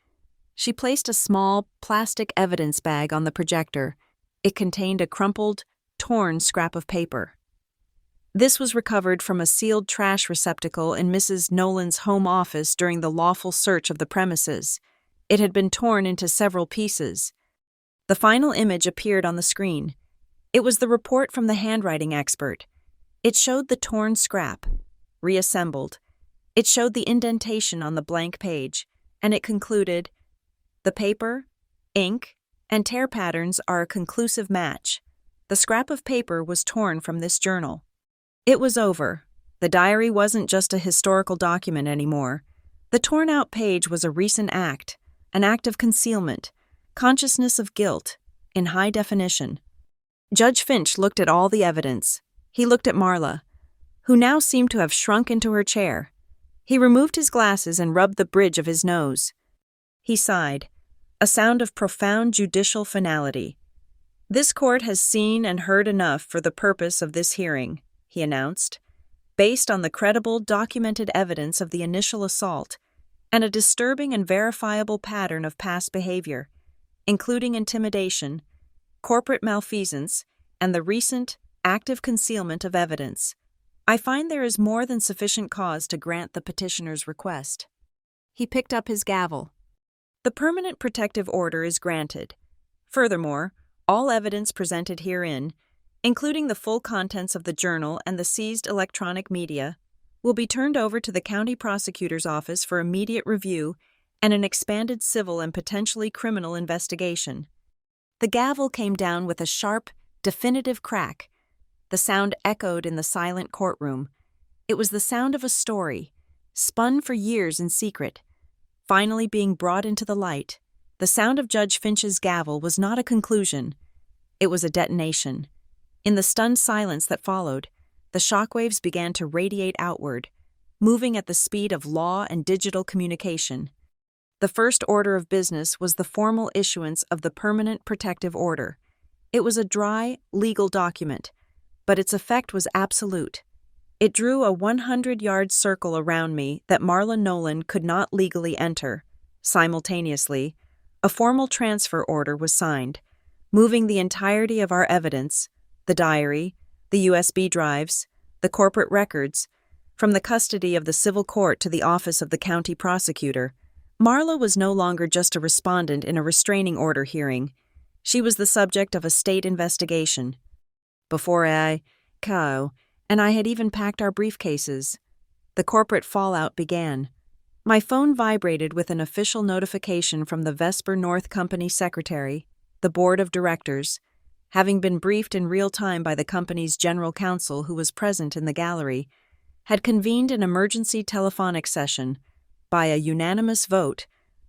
S1: She placed a small, plastic evidence bag on the projector. It contained a crumpled, torn scrap of paper. This was recovered from a sealed trash receptacle in Mrs. Nolan's home office during the lawful search of the premises. It had been torn into several pieces. The final image appeared on the screen. It was the report from the handwriting expert. It showed the torn scrap, reassembled. It showed the indentation on the blank page, and it concluded, "The paper, ink, and tear patterns are a conclusive match. The scrap of paper was torn from this journal." It was over. The diary wasn't just a historical document anymore. The torn-out page was a recent act, an act of concealment, consciousness of guilt, in high definition. Judge Finch looked at all the evidence. He looked at Marla, who now seemed to have shrunk into her chair. He removed his glasses and rubbed the bridge of his nose. He sighed, a sound of profound judicial finality. "This court has seen and heard enough for the purpose of this hearing," he announced. "Based on the credible, documented evidence of the initial assault and a disturbing and verifiable pattern of past behavior, including intimidation, corporate malfeasance, and the recent, active concealment of evidence, I find there is more than sufficient cause to grant the petitioner's request." He picked up his gavel. "The permanent protective order is granted. Furthermore, all evidence presented herein, including the full contents of the journal and the seized electronic media, will be turned over to the county prosecutor's office for immediate review and an expanded civil and potentially criminal investigation." The gavel came down with a sharp, definitive crack. The sound echoed in the silent courtroom. It was the sound of a story, spun for years in secret, finally being brought into the light. The sound of Judge Finch's gavel was not a conclusion. It was a detonation. In the stunned silence that followed, the shockwaves began to radiate outward, moving at the speed of law and digital communication. The first order of business was the formal issuance of the Permanent Protective Order. It was a dry, legal document, but its effect was absolute. It drew a 100-yard circle around me that Marla Nolan could not legally enter. Simultaneously, a formal transfer order was signed, moving the entirety of our evidence, the diary, the USB drives, the corporate records, from the custody of the civil court to the office of the county prosecutor. Marla was no longer just a respondent in a restraining order hearing. She was the subject of a state investigation. Before and I had even packed our briefcases. The corporate fallout began. My phone vibrated with an official notification from the Vesper North Company secretary, the board of directors, having been briefed in real time by the company's general counsel who was present in the gallery, had convened an emergency telephonic session by a unanimous vote,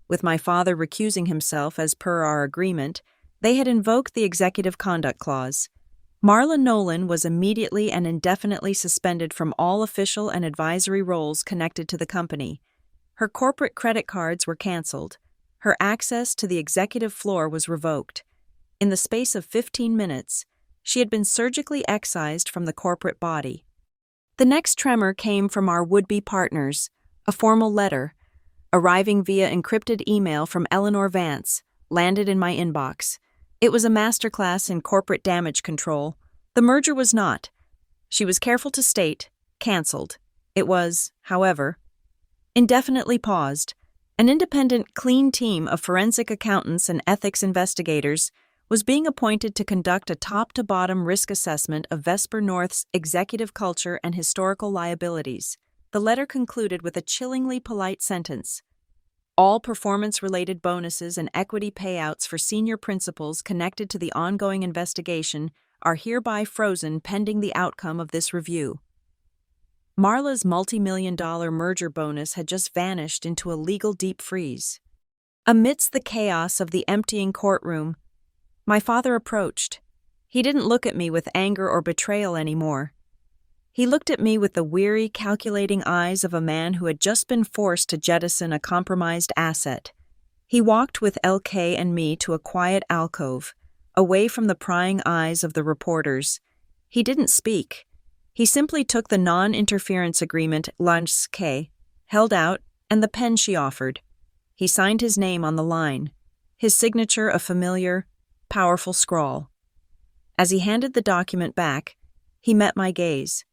S1: with my father recusing himself as per our agreement. They had invoked the executive conduct clause. Marla Nolan was immediately and indefinitely suspended from all official and advisory roles connected to the company. Her corporate credit cards were canceled. Her access to the executive floor was revoked. In the space of 15 minutes, she had been surgically excised from the corporate body. The next tremor came from our would-be partners, a formal letter, arriving via encrypted email from Eleanor Vance, landed in my inbox. It was a masterclass in corporate damage control. The merger was not, she was careful to state, canceled. It was, however, indefinitely paused. An independent, clean team of forensic accountants and ethics investigators was being appointed to conduct a top-to-bottom risk assessment of Vesper North's executive culture and historical liabilities. The letter concluded with a chillingly polite sentence. All performance-related bonuses and equity payouts for senior principals connected to the ongoing investigation are hereby frozen pending the outcome of this review. Marla's multi-million-dollar merger bonus had just vanished into a legal deep freeze. Amidst the chaos of the emptying courtroom, my father approached. He didn't look at me with anger or betrayal anymore. He looked at me with the weary, calculating eyes of a man who had just been forced to jettison a compromised asset. He walked with LK and me to a quiet alcove, away from the prying eyes of the reporters. He didn't speak. He simply took the non-interference agreement Lange held out and the pen she offered. He signed his name on the line, his signature a familiar, powerful scrawl. As he handed the document back, he met my gaze.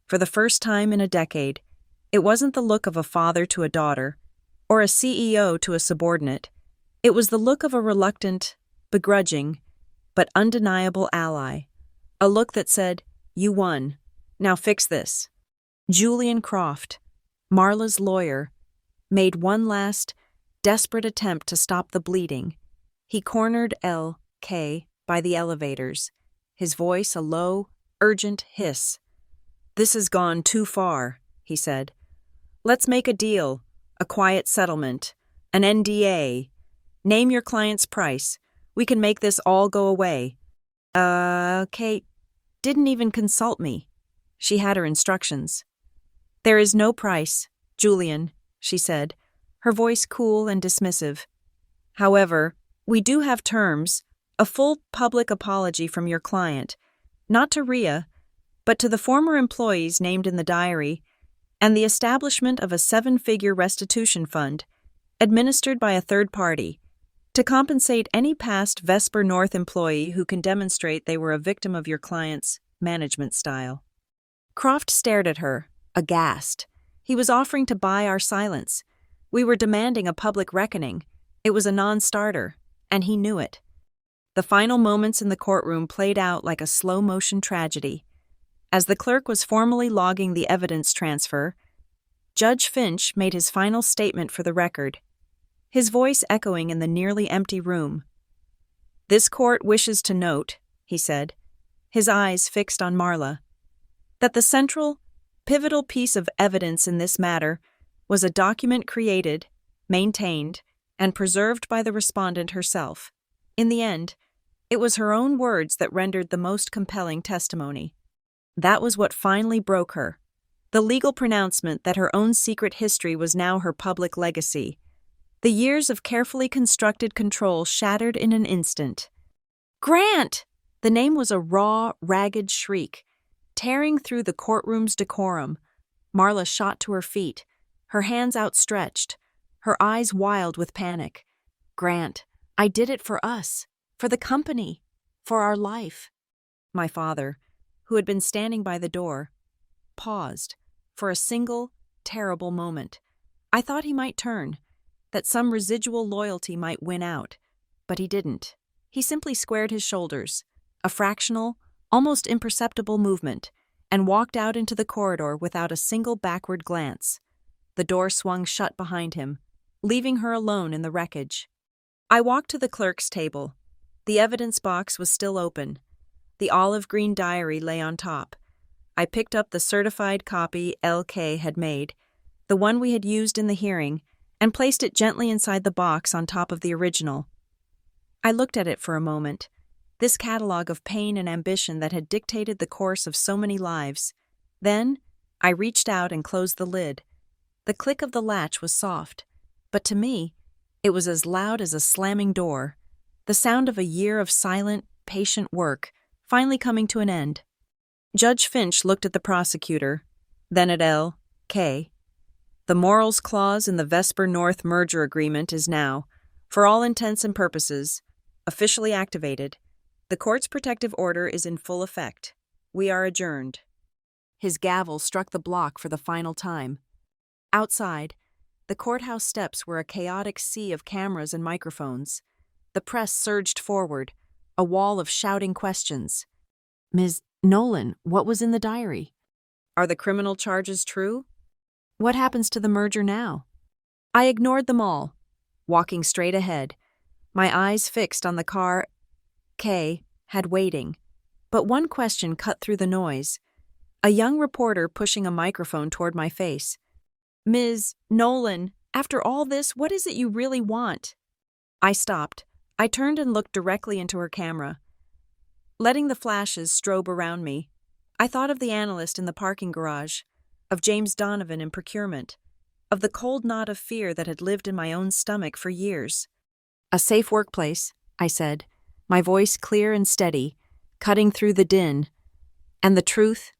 S1: For the first time in a decade, it wasn't the look of a father to a daughter, or a CEO to a subordinate. It was the look of a reluctant, begrudging, but undeniable ally. A look that said, "You won. Now fix this." Julian Croft, Marla's lawyer, made one last, desperate attempt to stop the bleeding. He cornered L.K. by the elevators, his voice a low, urgent hiss. "This has gone too far," he said. "Let's make a deal, a quiet settlement, an NDA. Name your client's price. We can make this all go away." Kate didn't even consult me. She had her instructions. "There is no price, Julian," she said, her voice cool and dismissive. "However, we do have terms, a full public apology from your client, not to Rhea, but to the former employees named in the diary, and the establishment of a 7-figure restitution fund, administered by a third party, to compensate any past Vesper North employee who can demonstrate they were a victim of your client's management style." Croft stared at her, aghast. He was offering to buy our silence. We were demanding a public reckoning. It was a non-starter, and he knew it. The final moments in the courtroom played out like a slow-motion tragedy. As the clerk was formally logging the evidence transfer, Judge Finch made his final statement for the record, his voice echoing in the nearly empty room. "This court wishes to note," he said, his eyes fixed on Marla, "that the central, pivotal piece of evidence in this matter was a document created, maintained, and preserved by the respondent herself. In the end, it was her own words that rendered the most compelling testimony. That was what finally broke her, the legal pronouncement that her own secret history was now her public legacy. The years of carefully constructed control shattered in an instant. "Grant!" The name was a raw, ragged shriek, tearing through the courtroom's decorum. Marla shot to her feet, her hands outstretched, her eyes wild with panic. "Grant, I did it for us, for the company, for our life." My father, who had been standing by the door, paused for a single, terrible moment. I thought he might turn, that some residual loyalty might win out, but he didn't. He simply squared his shoulders, a fractional, almost imperceptible movement, and walked out into the corridor without a single backward glance. The door swung shut behind him, leaving her alone in the wreckage. I walked to the clerk's table. The evidence box was still open. The olive green diary lay on top. I picked up the certified copy L.K. had made, the one we had used in the hearing, and placed it gently inside the box on top of the original. I looked at it for a moment, this catalog of pain and ambition that had dictated the course of so many lives. Then, I reached out and closed the lid. The click of the latch was soft, but to me, it was as loud as a slamming door, the sound of a year of silent, patient work, finally coming to an end. Judge Finch looked at the prosecutor, then at L.K. "The morals clause in the Vesper North merger agreement is now, for all intents and purposes, officially activated. The court's protective order is in full effect. We are adjourned." His gavel struck the block for the final time. Outside, the courthouse steps were a chaotic sea of cameras and microphones. The press surged forward, a wall of shouting questions. "Ms. Nolan, what was in the diary? Are the criminal charges true? What happens to the merger now?" I ignored them all, walking straight ahead, my eyes fixed on the car K had waiting. But one question cut through the noise. A young reporter pushing a microphone toward my face. "Ms. Nolan, after all this, what is it you really want?" I stopped. I turned and looked directly into her camera. Letting the flashes strobe around me, I thought of the analyst in the parking garage, of James Donovan in procurement, of the cold knot of fear that had lived in my own stomach for years. "A safe workplace," I said, my voice clear and steady, cutting through the din. "And the truth?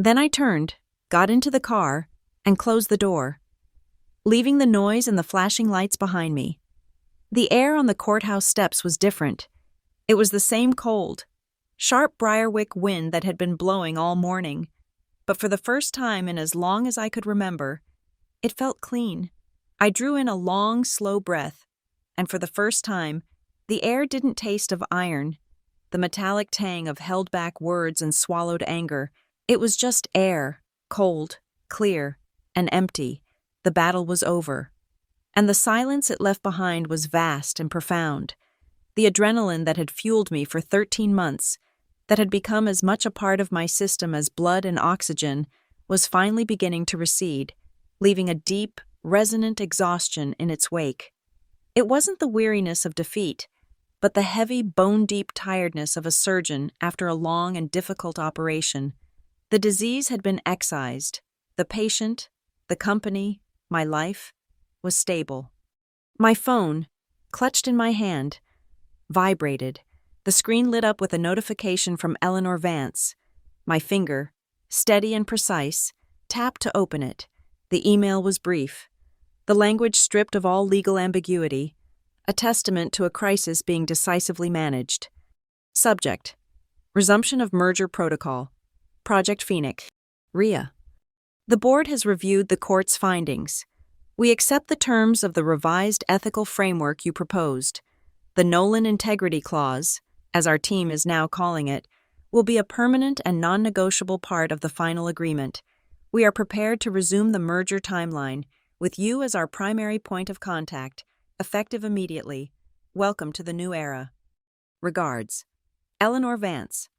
S1: Then I turned, got into the car, and closed the door, leaving the noise and the flashing lights behind me. The air on the courthouse steps was different. It was the same cold, sharp Briarwick wind that had been blowing all morning, but for the first time in as long as I could remember, it felt clean. I drew in a long, slow breath, and for the first time, the air didn't taste of iron, the metallic tang of held-back words and swallowed anger. It was just air, cold, clear, and empty. The battle was over. And the silence it left behind was vast and profound. The adrenaline that had fueled me for 13 months, that had become as much a part of my system as blood and oxygen, was finally beginning to recede, leaving a deep, resonant exhaustion in its wake. It wasn't the weariness of defeat, but the heavy, bone-deep tiredness of a surgeon after a long and difficult operation. The disease had been excised. The patient, the company, my life, was stable. My phone, clutched in my hand, vibrated. The screen lit up with a notification from Eleanor Vance. My finger, steady and precise, tapped to open it. The email was brief. The language stripped of all legal ambiguity, a testament to a crisis being decisively managed. Subject: Resumption of Merger Protocol. Project Phoenix. RIA. The board has reviewed the court's findings. We accept the terms of the revised ethical framework you proposed. The Nolan Integrity Clause, as our team is now calling it, will be a permanent and non-negotiable part of the final agreement. We are prepared to resume the merger timeline, with you as our primary point of contact, effective immediately. Welcome to the new era. Regards, Eleanor Vance.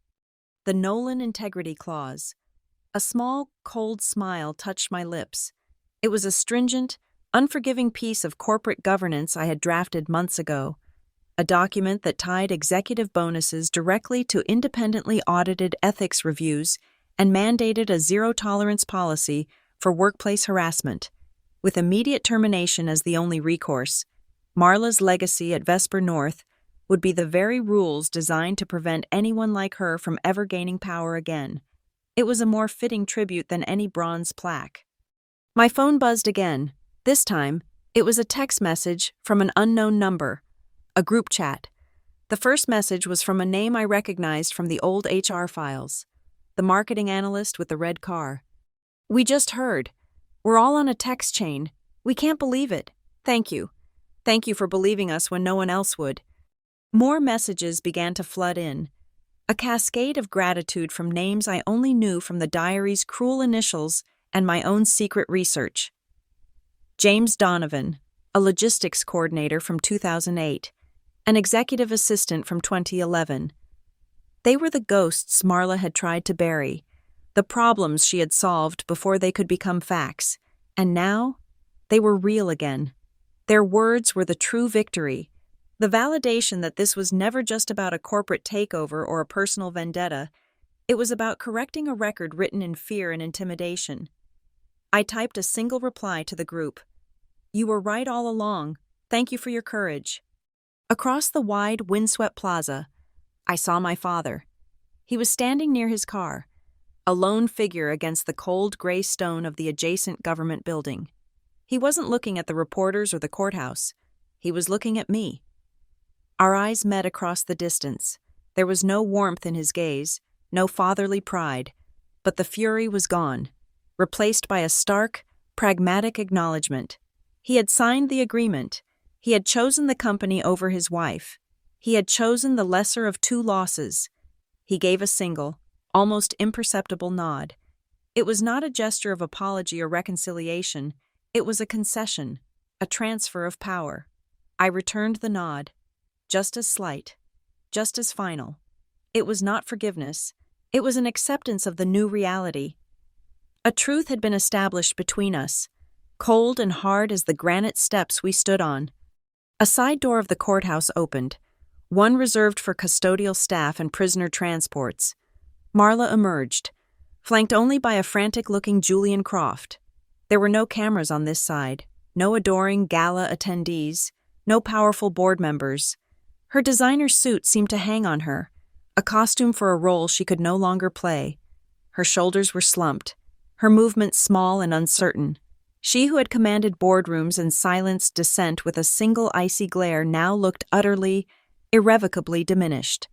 S1: The Nolan Integrity Clause. A small, cold smile touched my lips. It was a stringent, unforgiving piece of corporate governance I had drafted months ago, a document that tied executive bonuses directly to independently audited ethics reviews and mandated a zero-tolerance policy for workplace harassment. With immediate termination as the only recourse, Marla's legacy at Vesper North would be the very rules designed to prevent anyone like her from ever gaining power again. It was a more fitting tribute than any bronze plaque. My phone buzzed again. This time, it was a text message from an unknown number, a group chat. The first message was from a name I recognized from the old HR files, the marketing analyst with the red car. "We just heard. We're all on a text chain. We can't believe it. Thank you. Thank you for believing us when no one else would." More messages began to flood in, a cascade of gratitude from names I only knew from the diary's cruel initials and my own secret research. James Donovan, a logistics coordinator from 2008, an executive assistant from 2011. They were the ghosts Marla had tried to bury, the problems she had solved before they could become facts, and now they were real again. Their words were the true victory, the validation that this was never just about a corporate takeover or a personal vendetta. It was about correcting a record written in fear and intimidation. I typed a single reply to the group. "You were right all along. Thank you for your courage." Across the wide, windswept plaza, I saw my father. He was standing near his car, a lone figure against the cold gray stone of the adjacent government building. He wasn't looking at the reporters or the courthouse. He was looking at me. Our eyes met across the distance. There was no warmth in his gaze, no fatherly pride, but the fury was gone, replaced by a stark, pragmatic acknowledgement. He had signed the agreement. He had chosen the company over his wife. He had chosen the lesser of two losses. He gave a single, almost imperceptible nod. It was not a gesture of apology or reconciliation. It was a concession, a transfer of power. I returned the nod, just as slight, just as final. It was not forgiveness. It was an acceptance of the new reality. A truth had been established between us, cold and hard as the granite steps we stood on. A side door of the courthouse opened, one reserved for custodial staff and prisoner transports. Marla emerged, flanked only by a frantic-looking Julian Croft. There were no cameras on this side, no adoring gala attendees, no powerful board members. Her designer suit seemed to hang on her, a costume for a role she could no longer play. Her shoulders were slumped, her movements small and uncertain. She who had commanded boardrooms and silenced dissent with a single icy glare now looked utterly, irrevocably diminished.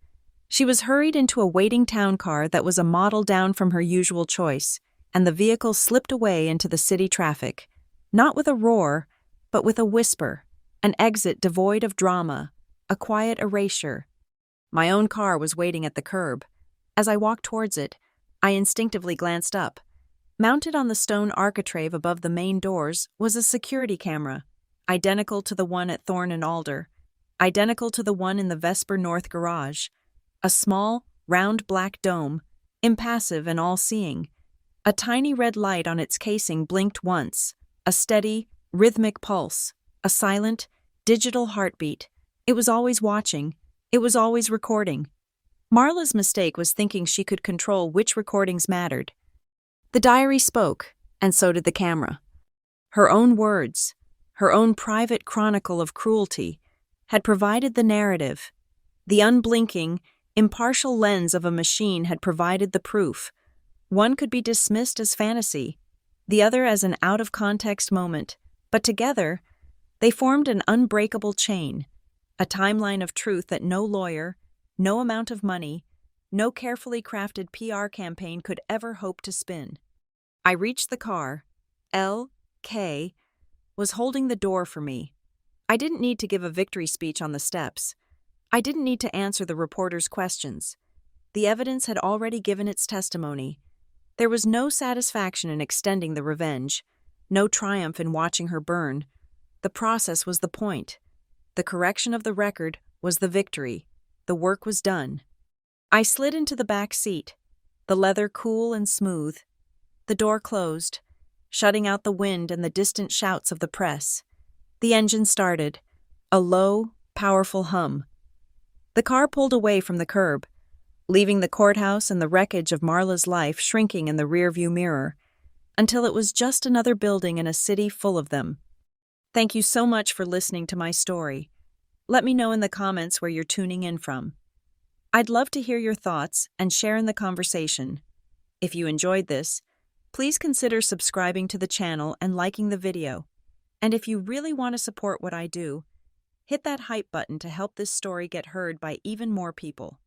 S1: She was hurried into a waiting town car that was a model down from her usual choice, and the vehicle slipped away into the city traffic, not with a roar, but with a whisper, an exit devoid of drama, a quiet erasure. My own car was waiting at the curb. As I walked towards it, I instinctively glanced up. Mounted on the stone architrave above the main doors was a security camera, identical to the one at Thorn and Alder, identical to the one in the Vesper North garage. A small, round black dome, impassive and all-seeing. A tiny red light on its casing blinked once, a steady, rhythmic pulse, a silent, digital heartbeat. It was always watching. It was always recording. Marla's mistake was thinking she could control which recordings mattered. The diary spoke, and so did the camera. Her own words, her own private chronicle of cruelty, had provided the narrative. The unblinking, impartial lens of a machine had provided the proof. One could be dismissed as fantasy, the other as an out-of-context moment, but together, they formed an unbreakable chain, a timeline of truth that no lawyer, no amount of money, no carefully crafted PR campaign could ever hope to spin. I reached the car. L.K. was holding the door for me. I didn't need to give a victory speech on the steps. I didn't need to answer the reporter's questions. The evidence had already given its testimony. There was no satisfaction in extending the revenge, no triumph in watching her burn. The process was the point. The correction of the record was the victory. The work was done. I slid into the back seat, the leather cool and smooth. The door closed, shutting out the wind and the distant shouts of the press. The engine started, a low, powerful hum. The car pulled away from the curb, leaving the courthouse and the wreckage of Marla's life shrinking in the rearview mirror, until it was just another building in a city full of them. Thank you so much for listening to my story. Let me know in the comments where you're tuning in from. I'd love to hear your thoughts and share in the conversation. If you enjoyed this, please consider subscribing to the channel and liking the video. And if you really want to support what I do, hit that hype button to help this story get heard by even more people.